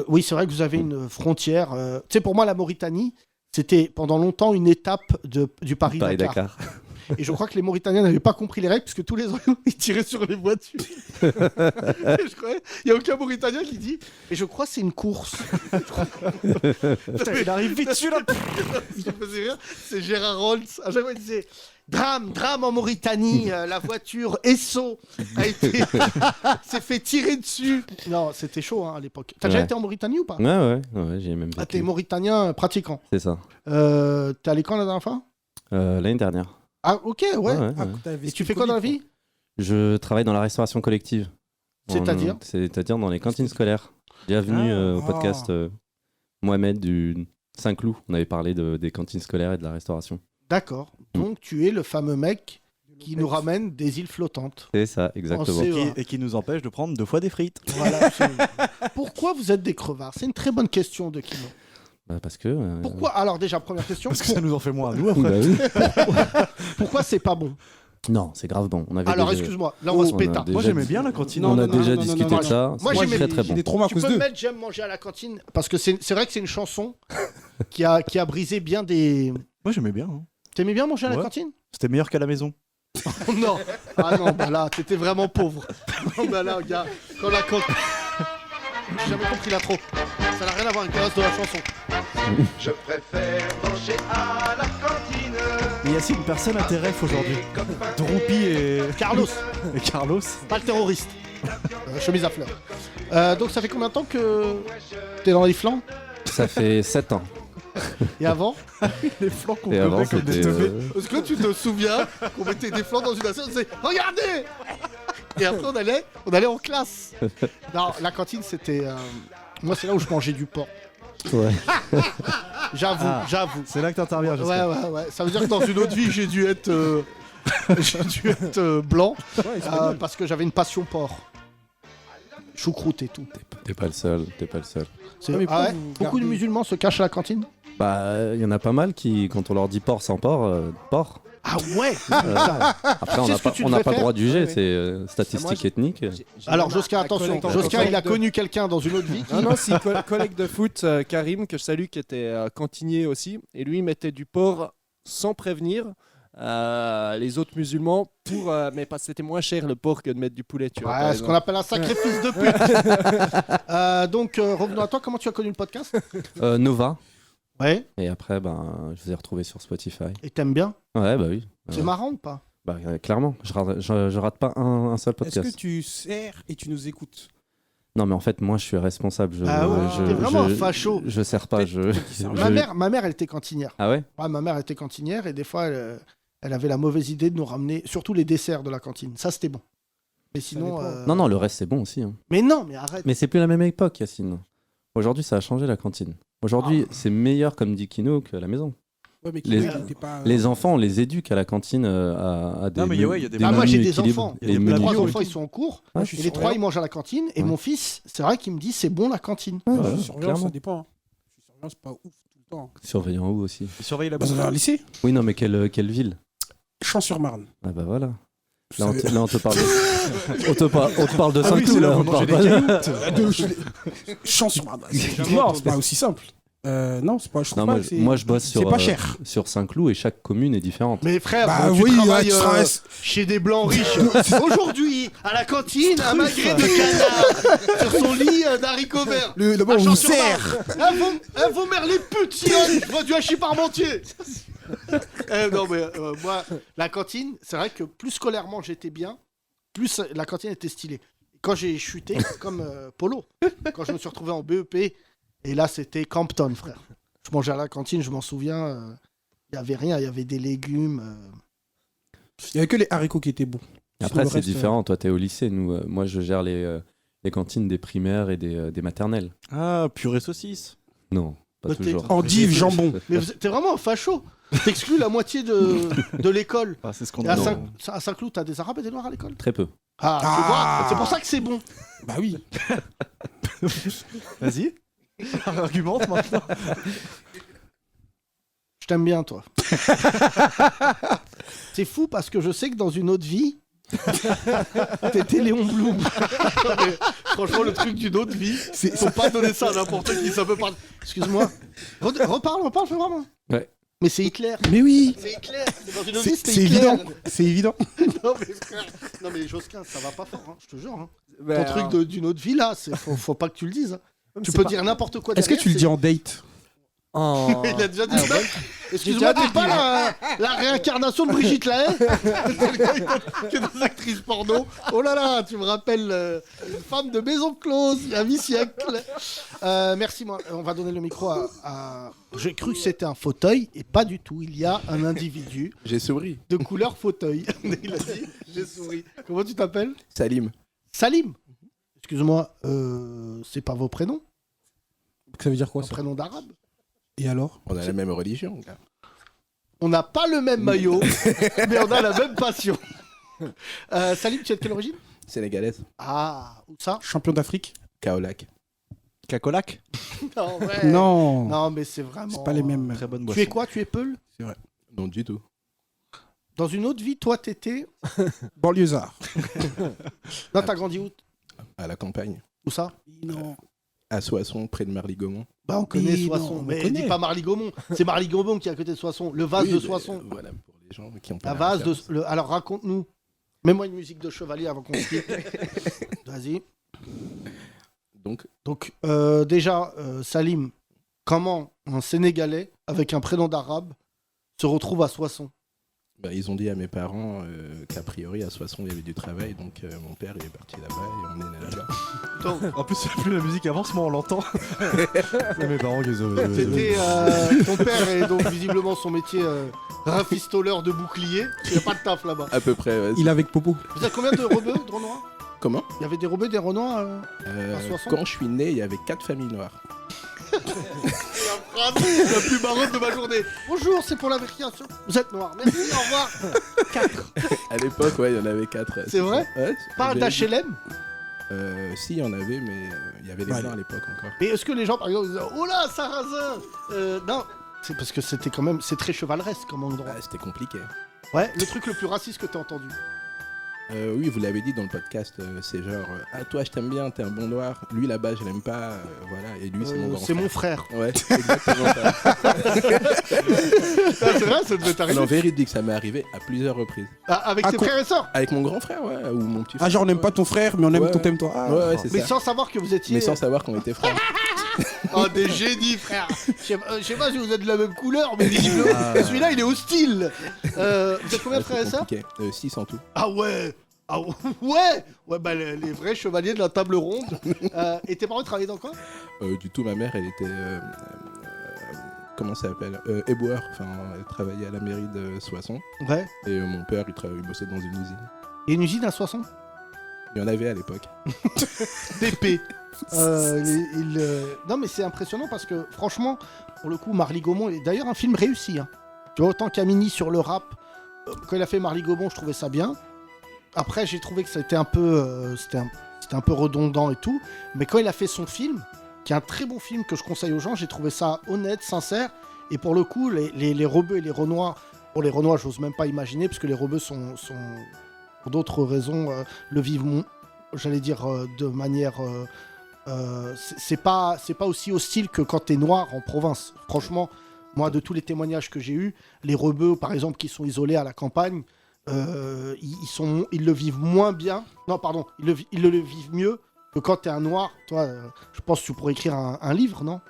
Oui, c'est vrai que vous avez une frontière. Tu sais, pour moi, la Mauritanie, c'était pendant longtemps une étape du Paris-Dakar. Et je crois que les Mauritaniens n'avaient pas compris les règles, puisque tous les ans, ils tiraient sur les voitures. Il n'y a aucun Mauritanien qui dit « Mais je crois que c'est une course. » Putain, il arrive vite dessus, là. Ce qui me faisait rire, c'est Gérard Rolls. À chaque fois, il disait « Drame en Mauritanie, la voiture Esso s'est fait tirer dessus. » Non, c'était chaud à l'époque. T'as déjà été en Mauritanie ou pas? Ouais, j'ai même vécu. Ah, t'es Mauritanien pratiquant. C'est ça. T'es allé quand la dernière fois? L'année dernière. Ah, ok, ouais. Et tu fais quoi dans la vie? Je travaille dans la restauration collective. C'est-à-dire? C'est-à-dire dans les cantines scolaires. Bienvenue au podcast Mohamed du Saint-Cloud. On avait parlé des cantines scolaires et de la restauration. D'accord. Donc tu es le fameux mec qui nous ramène des îles flottantes. C'est ça, exactement. Et qui nous empêche de prendre 2 fois des frites. Voilà, pourquoi vous êtes des crevards? C'est une très bonne question de Kino. Parce que... Pourquoi? Alors déjà, première question. Parce que ça nous en fait moins à nous après. Pourquoi c'est pas bon? Non, c'est grave bon. Alors excuse-moi, là on va se péter. Moi j'aimais bien la cantine. On a déjà discuté de ça. Moi c'est très très bon. Des traumas à Tu cause peux d'eux. me mettre J'aime manger à la cantine parce que c'est vrai que c'est une chanson qui a brisé bien des... Moi j'aimais bien. Hein. T'aimais bien manger à la Ouais. cantine? C'était meilleur qu'à la maison. Oh non. Ah non, bah là, t'étais vraiment pauvre. Non, bah là, gars, quand la cantine... J'ai jamais compris l'intro. Ça n'a rien à voir avec le reste de la chanson. Je préfère manger à la cantine. Mais Yacine, personne n'a tes refs aujourd'hui. Droupi et... Carlos. Et Carlos. Pas le terroriste. Chemise à fleurs. Donc ça fait combien de temps que t'es dans les flancs? Ça fait 7 ans. Et avant? Les flancs qu'on Et avant, comme des c'était... teubés. Est-ce que tu te souviens qu'on mettait des flancs dans une assiette, on disait regardez. Et après on allait en classe. Non, la cantine c'était... Moi c'est là où je mangeais du porc. Ouais. J'avoue. C'est là que t'interviens, j'espère. Ouais. Ça veut dire que dans une autre vie j'ai dû être... blanc parce que j'avais une passion porc. Choucroute et tout. T'es pas le seul. Beaucoup de musulmans se cachent à la cantine? Bah, il y en a pas mal qui, quand on leur dit porc sans porc, porc. Ah ouais. Après, on n'a pas le droit de juger, c'est statistique ethnique. Alors, Josquin, attention. Josquin, il a connu quelqu'un dans une autre vie. Non, c'est un collègue de foot, Karim, que je salue, qui était cantinier aussi. Et lui, il mettait du porc sans prévenir. les autres musulmans pour, mais parce que c'était moins cher le porc que de mettre du poulet. Tu vois, par Ouais, ce exemple. qu'on appelle un sacrifice de pute. Donc, revenons à toi. Comment tu as connu le podcast? Nova. Ouais. Et après, je vous ai retrouvé sur Spotify. Et t'aimes bien? Ouais, bah oui. C'est marrant ou pas? Bah, clairement, je rate pas un seul Est-ce podcast. que tu sers et tu nous écoutes? Non, mais en fait, moi, je suis responsable. Ah ouais, t'es vraiment un facho. Je sers pas. Ma mère, elle était cantinière. Ah ouais? Ouais, ma mère était cantinière et des fois, elle avait la mauvaise idée de nous ramener, surtout les desserts de la cantine. Ça, c'était bon. Mais sinon. Non, le reste, c'est bon aussi. Hein. Mais non, mais arrête. Mais c'est plus la même époque, Yacine. Aujourd'hui, ça a changé la cantine. Aujourd'hui, c'est meilleur, comme dit Kino, que la maison. Ouais, mais Kino, il était pas- Les enfants, on les éduque à la cantine à des. Non, mais menus- il y a des des moi, j'ai menus des équilibrés. enfants. Les Les menus- 3 enfants, ils sont en cours. Ouais, et les 3, ils mangent à la cantine. Et mon fils, c'est vrai qu'il me dit c'est bon la cantine. Surveillance, ça dépend. Hein. Surveillance, pas ouf tout le temps. Surveillant où aussi? Surveiller la Bah, dans un lycée. Oui, non, mais quelle ville? Champs-sur-Marne. Ah bah voilà. Là, savez- on te parle de... on te parle de Ah oui, Saint-Cloud, c'est là là. où On vous parle mangez pas des cailloux. Champs-sur-Marne. Non, c'est pas aussi simple. Non, c'est pas. Je trouve Non, pas que c'est- moi, je bosse C'est pas cher. sur Saint-Cloud et chaque commune est différente. Mais frère, Bah tu oui, travailles tu seras- chez des blancs riches. Aujourd'hui, à la cantine, un magret de canard sur son lit d'haricots verts. D'abord, on vous sert. Vos mères les putes, si je vois du hachis parmentier. Non, mais moi, la cantine, c'est vrai que plus scolairement j'étais bien, plus la cantine était stylée. Quand j'ai chuté, comme Polo, quand je me suis retrouvé en BEP, et là c'était Campton, frère. Je mangeais à la cantine, je m'en souviens, il n'y avait rien, il y avait des légumes. Il y avait que les haricots qui étaient bons. Après, Sinon, le c'est reste, différent. Toi, t'es au lycée. Nous, moi, je gère les cantines des primaires et des maternelles. Ah, purée saucisse. Non, pas Mais toujours. Endive, jambon. Mais t'es vraiment un facho. T'exclus la moitié de l'école. Ah, c'est ce qu'on Et à dit. à Saint-Cloud, t'as des Arabes et des Noirs à l'école? Très peu. Ah, tu vois, c'est pour ça que c'est bon. Bah oui. Vas-y. Argumente maintenant. Je t'aime bien, toi. C'est fou parce que je sais que dans une autre vie, t'étais Léon Blum. Mais franchement, le truc d'une autre vie, faut pas donner ça à n'importe qui. Ça peut pas. Excuse-moi. Reparle, fais vraiment. Ouais. Mais c'est Hitler. Mais oui. C'est Hitler. Dans une autre vie, c'était C'est Hitler. évident. C'est évident. Non, mais frère. Non, mais Josquin, ça va pas fort, hein, je te jure. Hein. Ben, Ton truc d'une autre vie, là, faut pas que tu le dises. Hein. Tu c'est peux pas- dire n'importe quoi. Est-ce que tu le dis en date? Oh. Il a déjà dit ça. Excuse-moi, déjà t'es dit. pas la réincarnation de Brigitte Lahaie? C'est le gars qui est des actrices porno. Oh là là, tu me rappelles une femme de maison close, il y a 8 siècles. Merci, moi. On va donner le micro à... J'ai cru que c'était un fauteuil, et pas du tout. Il y a un individu J'ai souri. de couleur fauteuil. Il a dit, j'ai souri. Comment tu t'appelles? Salim. Salim. Excuse-moi, c'est pas vos prénoms? Ça veut dire quoi Un ça? prénom d'arabe? Et alors? On a la même religion. Gars. On n'a pas le même maillot, mais on a la même passion. Salim, tu es de quelle origine? Sénégalaise. Ah, où ça? Champion d'Afrique? Kaolack. Cacolac. Non, ouais. Non. Non, mais c'est vraiment... C'est pas les mêmes. Très bonne Tu boisson. es quoi? Tu es Peul? C'est vrai. Non, du tout. Dans une autre vie, toi, t'étais... Banlieusard. Non, t'as grandi où? À la campagne. Où ça? Non. À Soissons, près de Marly-Gaumont. Bah, on connaît Oui, Soissons. non, on Mais connaît. dis pas Marly-Gaumont. C'est Marly-Gaumont qui est à côté de Soissons. Le vase Oui, de mais, Soissons. voilà, pour les gens qui ont pas La la vase de... référence. Alors, raconte-nous. Mets-moi une musique de chevalier avant qu'on se quitte. Vas-y. Donc, déjà, Salim, comment un Sénégalais avec un prénom d'arabe se retrouve à Soissons? Bah, ils ont dit à mes parents qu'a priori à Soissons il y avait du travail, donc mon père il est parti là-bas et on est né là-bas. En plus, plus la musique avance, moins on l'entend. C'est mes parents qui C'était, ton père et donc visiblement son métier rafistoleur de boucliers. Il n'y a pas de taf là-bas. À peu près. Ouais. Il est avec Popo. Vous avez combien de rebeux, de Renois? Comment? Il y avait des rebeux, des Renois à Soissons? Quand je suis né, il y avait 4 familles noires. C'est la phrase la plus marrante de ma journée. Bonjour, c'est pour la vérification. Vous êtes noir. Merci, au revoir. 4. À l'époque, ouais, il y en avait 4. C'est vrai? Ouais. Pas d'HLM? Si, il y en avait, mais il y avait les Ouais. blancs à l'époque encore. Mais est-ce que les gens, par exemple, disaient oh là, Sarrazin Non, c'est parce que c'était quand même, c'est très chevaleresque comme endroit. Ah, c'était compliqué. Ouais, le truc le plus raciste que t'as entendu. Oui, vous l'avez dit dans le podcast, c'est genre ah toi je t'aime bien, t'es un bon noir. Lui là-bas je l'aime pas, voilà. Et lui c'est mon grand frère. C'est mon frère. Ouais, c'est exactement ça. C'est vrai, ça devait t'arriver. Non, véridique, ça m'est arrivé à plusieurs reprises. Ah, avec tes frères et sœurs. Avec mon grand frère, ouais, ou mon petit frère. Ah, genre on n'aime pas ton frère, mais on aime Ouais. ton t'aimes toi. Ah, Ouais, c'est Mais ça. sans savoir que vous étiez. Mais sans savoir qu'on était frères. Oh, des génies, frère. Je sais pas si vous êtes de la même couleur, mais celui-là, il est hostile. Vous êtes combien de frères et sœurs? 6 en tout. Ah ouais. Ah ouais. Ouais, bah les vrais chevaliers de la table ronde. Et tes parents travaillaient dans quoi? Du tout, ma mère, elle était... comment ça s'appelle éboueur. Enfin, elle travaillait à la mairie de Soissons. Ouais. Et mon père, il bossait dans une usine. Et une usine à Soissons? Il y en avait à l'époque. TP. Non mais c'est impressionnant parce que franchement, pour le coup, Marly Gaumont est d'ailleurs un film réussi. Hein. Tu vois, autant Camini sur le rap, quand il a fait Marly Gaumont, je trouvais ça bien. Après, j'ai trouvé que c'était un peu, c'était un peu redondant et tout. Mais quand il a fait son film, qui est un très bon film que je conseille aux gens, j'ai trouvé ça honnête, sincère. Et pour le coup, les rebeux et les renois, pour les renois, j'ose même pas imaginer, parce que les rebeux sont pour d'autres raisons, le vivent, j'allais dire, de manière... c'est pas aussi hostile que quand t'es noir en province. Franchement, moi, de tous les témoignages que j'ai eus, les rebeux, par exemple, qui sont isolés à la campagne, ils le vivent moins bien. Non, pardon, ils le vivent mieux que quand t'es un noir. Toi, je pense que tu pourrais écrire un livre, non?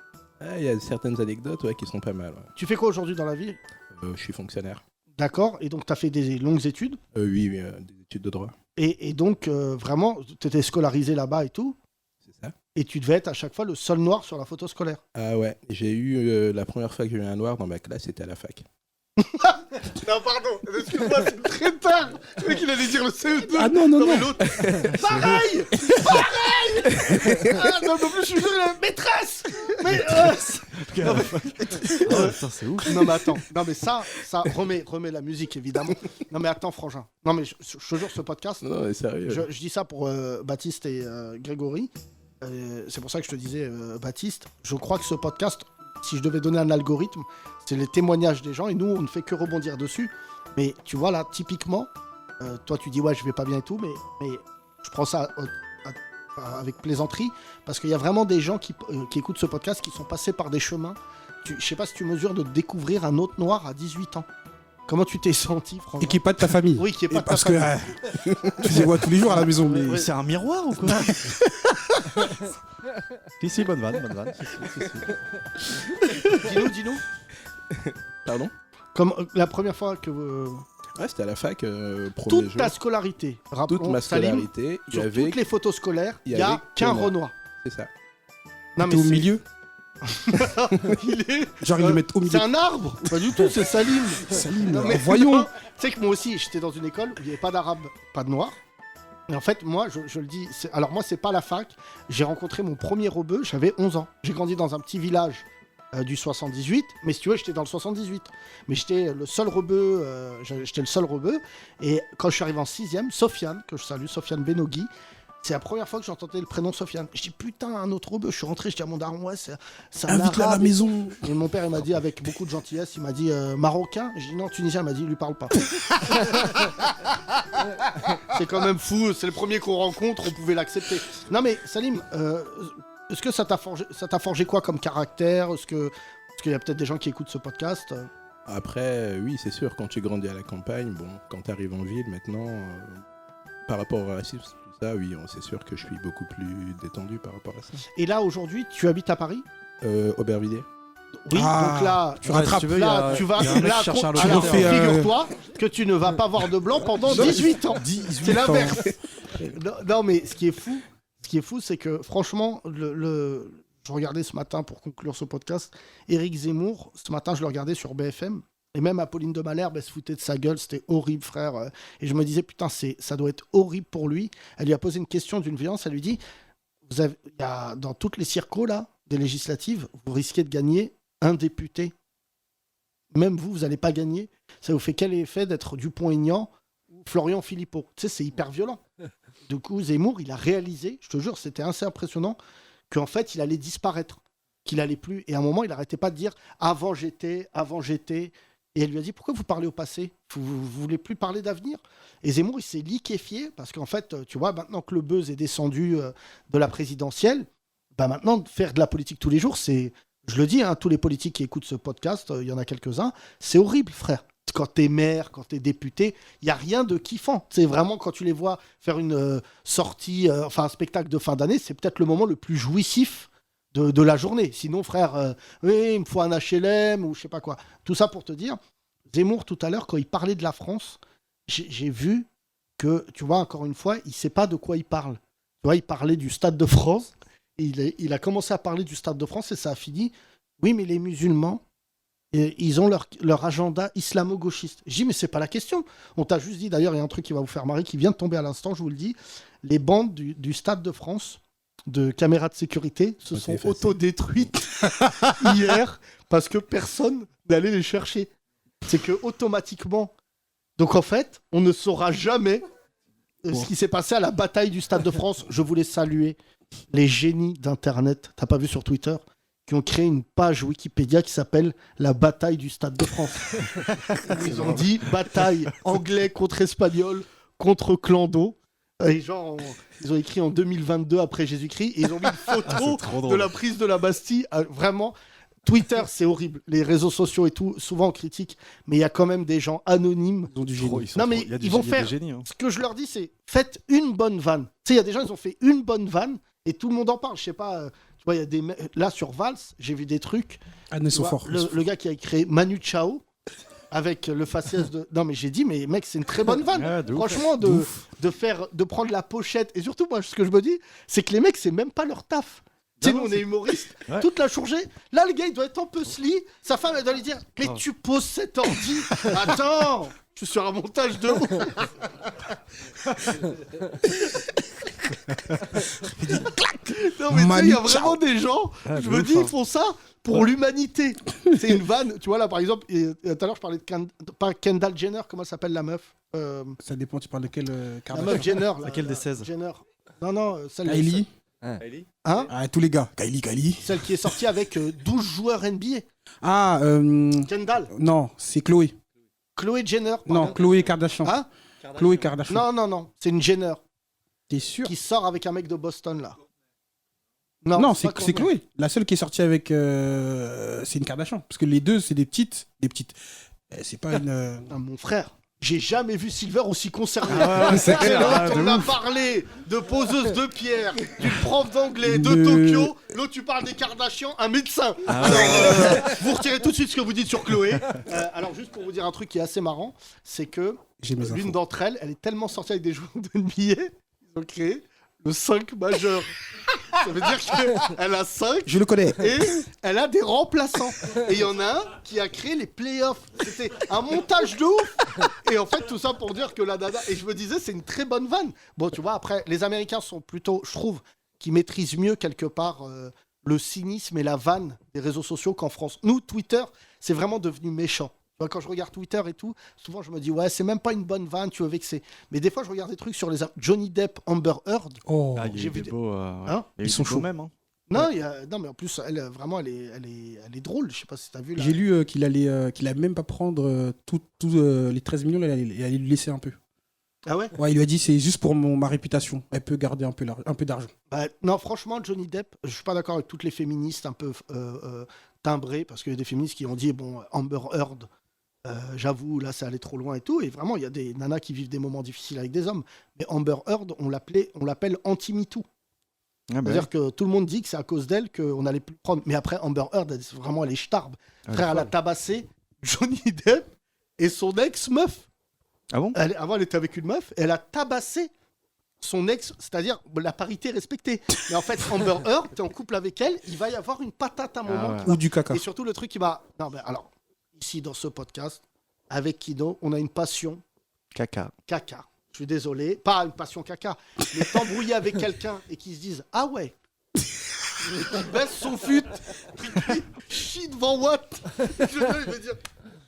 Il y a certaines anecdotes qui sont pas mal. Ouais. Tu fais quoi aujourd'hui dans la vie? Je suis fonctionnaire. D'accord, et donc t'as fait des longues études? Oui, des études de droit. Et donc, vraiment, t'étais scolarisé là-bas et tout? C'est ça. Et tu devais être à chaque fois le seul noir sur la photo scolaire? Ah ouais, j'ai eu la première fois que j'ai eu un noir dans ma classe, c'était à la fac. Non, pardon, excuse-moi, c'est très tard. Je croyais qu'il allait dire le CE2. Ah non, non, non. Mais l'autre. Pareil. Ah non, en plus, je suis la maîtresse. Mais. Non, mais... putain, c'est ouf. Non, mais attends. Non, mais ça remets la musique, évidemment. Non, mais attends, Frangin. Non, mais je te jure, ce podcast. Non, mais sérieux. Je dis ça pour Baptiste et Grégory. C'est pour ça que je te disais, Baptiste, je crois que ce podcast, si je devais donner un algorithme, c'est les témoignages des gens et nous, on ne fait que rebondir dessus. Mais tu vois, là, typiquement, toi, tu dis, ouais, je vais pas bien et tout, mais je prends ça avec plaisanterie parce qu'il y a vraiment des gens qui écoutent ce podcast qui sont passés par des chemins. Je sais pas si tu mesures de découvrir un autre noir à 18 ans. Comment tu t'es senti, franchement? Et qui est pas de ta famille. Oui, qui est pas de ta parce famille. Que tu les vois tous les jours à la maison. Mais... C'est un miroir ou quoi? Si, bonne vanne. Dis-nous. Pardon? Comme la première fois que... Ouais, c'était à la fac, premier toute jour. ta scolarité. Toute ma Salim, scolarité. Il y sur avait... toutes les photos scolaires, il y avait a qu'un moi. Renoir. C'est ça. Non, T'es au milieu. Il est... Genre ils le mettent au milieu. C'est un arbre. Pas du tout, c'est Salim. Salim, mais voyons. non, tu sais que moi aussi, j'étais dans une école où il n'y avait pas d'arabe, pas de noir. Et en fait, moi, je le dis... Alors moi, c'est pas la fac. J'ai rencontré mon premier rebeu, j'avais 11 ans. J'ai grandi dans un petit village du 78. Mais si tu veux, j'étais dans le 78. Mais j'étais le seul rebeu. Et quand je suis arrivé en 6ème, Sofiane, que je salue, Sofiane Benogui, c'est la première fois que j'entendais le prénom Sofiane. Je dis putain, un autre rebeu. Je suis rentré, je dis à mon daron, ouais, c'est un Invite-le à la arabe. maison. Et mon père, il m'a dit avec beaucoup de gentillesse, il m'a dit marocain. Je dis non, tunisien. Il m'a dit, lui parle pas. C'est quand même fou. C'est le premier qu'on rencontre, on pouvait l'accepter. Non mais Salim, est-ce que ça t'a forgé quoi comme caractère? Est-ce qu'il y a peut-être des gens qui écoutent ce podcast? Après, oui, c'est sûr, quand tu grandis à la campagne, bon, quand tu arrives en ville maintenant, par rapport au racisme, tout ça, oui, c'est sûr que je suis beaucoup plus détendu par rapport à ça. Et là, aujourd'hui, tu habites à Paris? Aubervilliers. Oui, donc là, tu rattrapes. tu vas figure-toi que tu ne vas pas voir de blanc pendant 18 ans. C'est l'inverse. Non, mais ce qui est fou, c'est que franchement, je regardais ce matin pour conclure ce podcast, Éric Zemmour, ce matin, je le regardais sur BFM. Et même Apolline de Malherbe, elle se foutait de sa gueule, c'était horrible, frère. Et je me disais, putain, ça doit être horrible pour lui. Elle lui a posé une question d'une violence, elle lui dit, dans toutes les circos, là, des législatives, vous risquez de gagner un député. Même vous n'allez pas gagner. Ça vous fait quel effet d'être Dupont-Aignan ou Florian Philippot? Tu sais, c'est hyper violent. Du coup, Zemmour, il a réalisé, je te jure, c'était assez impressionnant, qu'en fait, il allait disparaître, qu'il allait plus. Et à un moment, il n'arrêtait pas de dire, avant j'étais. Et elle lui a dit, pourquoi vous parlez au passé ? Vous voulez plus parler d'avenir ? Et Zemmour, il s'est liquéfié parce qu'en fait, tu vois, maintenant que le buzz est descendu de la présidentielle, bah maintenant, faire de la politique tous les jours, c'est, je le dis, hein, tous les politiques qui écoutent ce podcast, il y en a quelques-uns, c'est horrible, frère. Quand t'es maire, quand t'es député, il n'y a rien de kiffant. C'est vraiment quand tu les vois faire une sortie, enfin un spectacle de fin d'année, c'est peut-être le moment le plus jouissif de la journée. Sinon, frère, oui, il me faut un HLM ou je sais pas quoi. Tout ça pour te dire, Zemmour, tout à l'heure, quand il parlait de la France, j'ai vu que, tu vois, encore une fois, il ne sait pas de quoi il parle. Tu vois, il parlait du Stade de France. Et il a commencé à parler du Stade de France et ça a fini. Oui, mais les musulmans, ils ont leur agenda islamo-gauchiste. Je dis, mais c'est pas la question. On t'a juste dit, d'ailleurs, il y a un truc qui va vous faire marrer, qui vient de tomber à l'instant, je vous le dis. Les bandes du Stade de France, de caméras de sécurité, se sont autodétruites hier parce que personne n'allait les chercher. C'est que automatiquement. Donc en fait, on ne saura jamais ce qui s'est passé à la bataille du Stade de France. Je voulais saluer les génies d'Internet, t'as pas vu sur Twitter, qui ont créé une page Wikipédia qui s'appelle La bataille du Stade de France. Ils ont dit bataille anglais contre espagnol contre clando. Et genre, ils ont écrit en 2022 après Jésus-Christ et ils ont mis une photo de la prise de la Bastille. Vraiment, Twitter, c'est horrible. Les réseaux sociaux et tout, souvent on critique, mais il y a quand même des gens anonymes. Ils ont du génie. Non, mais ils vont faire. Ce que je leur dis, c'est faites une bonne vanne. Tu sais, il y a des gens, ils ont fait une bonne vanne et tout le monde en parle. Je sais pas. Tu vois, il y a des. Là, sur Vals, j'ai vu des trucs. Ah, ils sont forts. Le gars qui a créé Manu Chao. Avec le faciès de. Non, mais j'ai dit, mais mec, c'est une très bonne vanne. Franchement, de prendre la pochette. Et surtout, moi, ce que je me dis, c'est que les mecs, c'est même pas leur taf. Tu sais, nous, on est humoristes. Ouais. Toute la journée. Là, le gars, il doit être en puzzle. Sa femme, elle doit lui dire, mais tu poses cet ordi. Attends, je suis sur un montage de ouf. Non, mais tu sais, il y a vraiment des gens, je me dis, ils font ça pour l'humanité. C'est une vanne. Tu vois, là, par exemple, tout à l'heure, je parlais de pas Kendall Jenner, comment s'appelle la meuf Ça dépend, tu parles de quelle la meuf Jenner. Laquelle des 16 Jenner. Non, celle Kylie. Kylie. Hein Tous les gars. Kylie. Celle qui est sortie avec 12 joueurs NBA. Ah, Kendall. Non, c'est Chloé. Chloé Jenner. Non, Chloé Kardashian. Hein Chloé Kardashian. Non, c'est une Jenner. T'es sûr? Qui sort avec un mec de Boston, là. Non, c'est Chloé. La seule qui est sortie avec. C'est une Kardashian. Parce que les deux, c'est des petites. C'est pas une. Mon frère. J'ai jamais vu Silver aussi concerné. C'est clair. L'autre, on a parlé de poseuse de pierre, du prof d'anglais de Tokyo. L'autre, tu parles des Kardashians, un médecin. Alors, vous retirez tout de suite ce que vous dites sur Chloé. Alors, juste pour vous dire un truc qui est assez marrant, c'est que l'une d'entre elles, elle est tellement sortie avec des joueurs de NBA, ils ont créé le 5 majeur. Ça veut dire qu'elle a 5. Je le connais. Et elle a des remplaçants. Et il y en a un qui a créé les playoffs. C'était un montage de ouf. Et en fait, tout ça pour dire que la dada. Et je me disais, c'est une très bonne vanne. Bon, tu vois, après, les Américains sont plutôt, je trouve, qui maîtrisent mieux quelque part le cynisme et la vanne des réseaux sociaux qu'en France. Nous, Twitter, c'est vraiment devenu méchant. Quand je regarde Twitter et tout, souvent je me dis ouais, c'est même pas une bonne vanne, tu veux vexer. Mais des fois je regarde des trucs sur les Johnny Depp, Amber Heard. J'ai vu des beaux. Hein ils sont chauds même. Hein. Non, non, mais en plus elle vraiment elle est drôle. Je sais pas si t'as vu. Là. J'ai lu qu'il allait même pas prendre tous les 13 millions, il allait lui laisser un peu. Ah ouais. Ouais, il lui a dit c'est juste pour ma réputation. Elle peut garder un peu d'argent. Non, franchement, Johnny Depp, je suis pas d'accord avec toutes les féministes un peu timbrées parce qu'il y a des féministes qui ont dit bon Amber Heard. J'avoue, là, ça allait trop loin et tout. Et vraiment, il y a des nanas qui vivent des moments difficiles avec des hommes. Mais Amber Heard, on l'appelle anti-MeToo. C'est-à-dire que tout le monde dit que c'est à cause d'elle qu'on allait plus prendre. Mais après, Amber Heard, elle est ch'tarbe. Frère, elle a tabassé Johnny Depp et son ex-meuf. Ah bon? Avant, elle était avec une meuf. Et elle a tabassé son ex, c'est-à-dire la parité respectée. Mais en fait, Amber Heard, t'es en couple avec elle, il va y avoir une patate à un moment. Ou du caca. Et surtout, le truc qui m'a... Non, mais alors... Ici, dans ce podcast, avec Kido, on a une passion. Caca. Je suis désolé. Pas une passion caca. Mais t'embrouiller avec quelqu'un et qu'ils se disent ah ouais. Il baisse son fut. Chie devant Watt. Je vais dire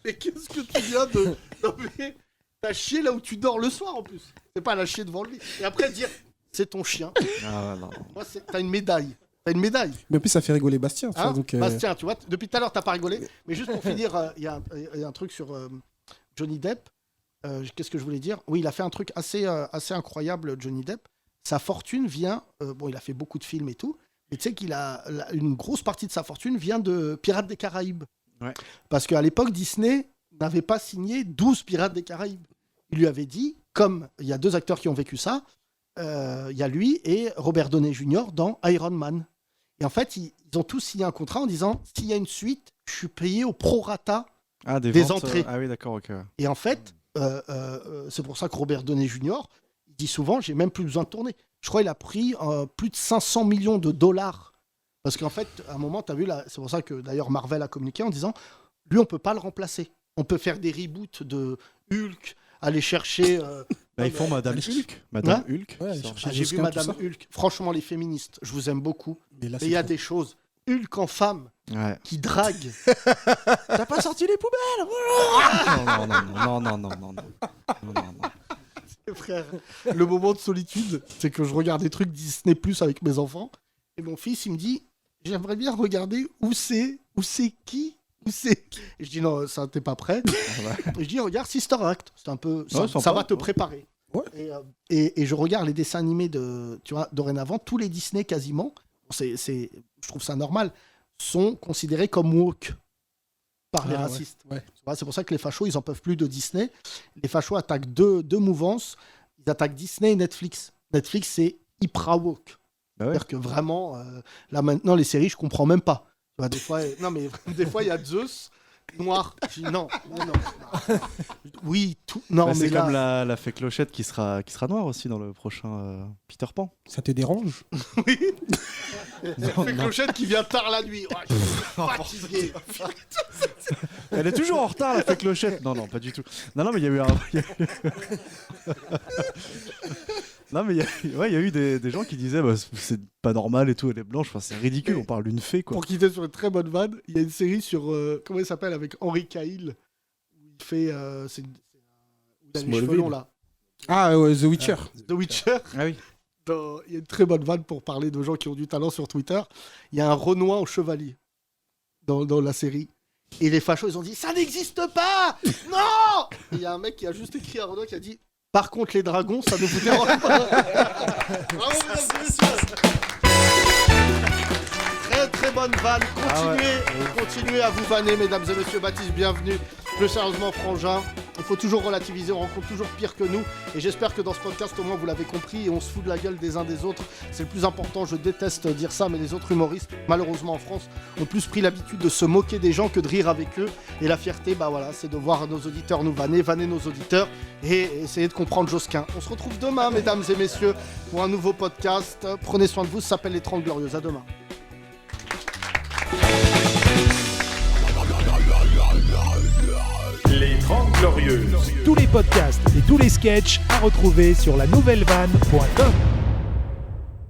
mais qu'est-ce que tu viens de. Non, mais t'as chié là où tu dors le soir en plus. C'est pas la chier devant lui. Et après dire c'est ton chien. Ah non. Moi, t'as une médaille. T'as une médaille. Mais en plus, ça fait rigoler Bastien. Tu vois, donc, Bastien, tu vois, depuis tout à l'heure, t'as pas rigolé. Mais juste pour finir, il y a un truc sur Johnny Depp. Qu'est-ce que je voulais dire? Oui, il a fait un truc assez incroyable, Johnny Depp. Sa fortune vient... bon, il a fait beaucoup de films et tout. Mais tu sais qu'il a une grosse partie de sa fortune vient de Pirates des Caraïbes. Ouais. Parce qu'à l'époque, Disney n'avait pas signé 12 Pirates des Caraïbes. Il lui avait dit, comme il y a 2 acteurs qui ont vécu ça, il y a lui et Robert Downey Jr. dans Iron Man. Et en fait, ils ont tous signé un contrat en disant, s'il y a une suite, je suis payé au prorata des ventes, entrées. Ah oui, d'accord, ok. Et en fait, c'est pour ça que Robert Downey Jr. il dit souvent, j'ai même plus besoin de tourner. Je crois qu'il a pris plus de 500 millions de dollars. Parce qu'en fait, à un moment, tu as vu, c'est pour ça que d'ailleurs Marvel a communiqué en disant, lui, on peut pas le remplacer. On peut faire des reboots de Hulk, aller chercher... ils font Madame Hulk. Madame Hulk. Ouais, j'ai vu Madame Hulk. Franchement, les féministes, je vous aime beaucoup. Mais il y a des choses. Hulk en femme qui drague. T'as pas sorti les poubelles? Non. Frère, le moment de solitude, c'est que je regarde des trucs Disney Plus avec mes enfants. Et mon fils, il me dit, j'aimerais bien regarder où c'est qui. Et je dis non, ça t'es pas prêt. Et je dis regarde Sister Act, c'est un peu ça va te préparer. Ouais. Et je regarde les dessins animés tu vois, dorénavant, tous les Disney quasiment, je trouve ça normal, sont considérés comme woke par les racistes. Ouais. C'est pour ça que les fachos, ils en peuvent plus de Disney. Les fachos attaquent deux mouvances. Ils attaquent Disney et Netflix. Netflix, c'est hyper woke. C'est-à-dire que vraiment, là maintenant, les séries, je comprends même pas. Tu vois, des fois, il y a Zeus noir. Je dis, non. Oui, tout. Non, mais c'est là... comme la fée Clochette qui sera noire aussi dans le prochain Peter Pan. Ça te dérange? Oui. La fée Clochette qui vient tard la nuit. Oh, je suis fatigué. Elle est toujours en retard, la fée Clochette. Non, pas du tout. Non, mais il y a eu un... Non, mais il y a eu des gens qui disaient c'est pas normal et tout, elle est blanche, enfin, c'est ridicule, on parle d'une fée, quoi. Pour quitter sur une très bonne vanne, il y a une série sur, comment il s'appelle, avec Henry Cavill, où il fait, il a les cheveux longs, là. Ah, The Witcher. The Witcher. Ah oui. Il y a une très bonne vanne pour parler de gens qui ont du talent sur Twitter. Il y a un Renoir au chevalier dans la série. Et les fachos, ils ont dit, ça n'existe pas. Non. Et il y a un mec qui a juste écrit à Renoir qui a dit, par contre, les dragons, ça ne vous dérange pas. Bravo, mesdames et messieurs. Très très bonne vanne. Continuez à vous vanner, mesdames et messieurs. Baptiste, bienvenue. Plus sérieusement, Frangin, il faut toujours relativiser, on rencontre toujours pire que nous. Et j'espère que dans ce podcast, au moins, vous l'avez compris et on se fout de la gueule des uns des autres. C'est le plus important, je déteste dire ça, mais les autres humoristes, malheureusement en France, ont plus pris l'habitude de se moquer des gens que de rire avec eux. Et la fierté, c'est de voir nos auditeurs nous vanner nos auditeurs et essayer de comprendre Josquin. On se retrouve demain, mesdames et messieurs, pour un nouveau podcast. Prenez soin de vous, ça s'appelle Les 30 Glorieuses. À demain. Les 30 Glorieuses. Tous les podcasts et tous les sketchs à retrouver sur la nouvellevanne.com.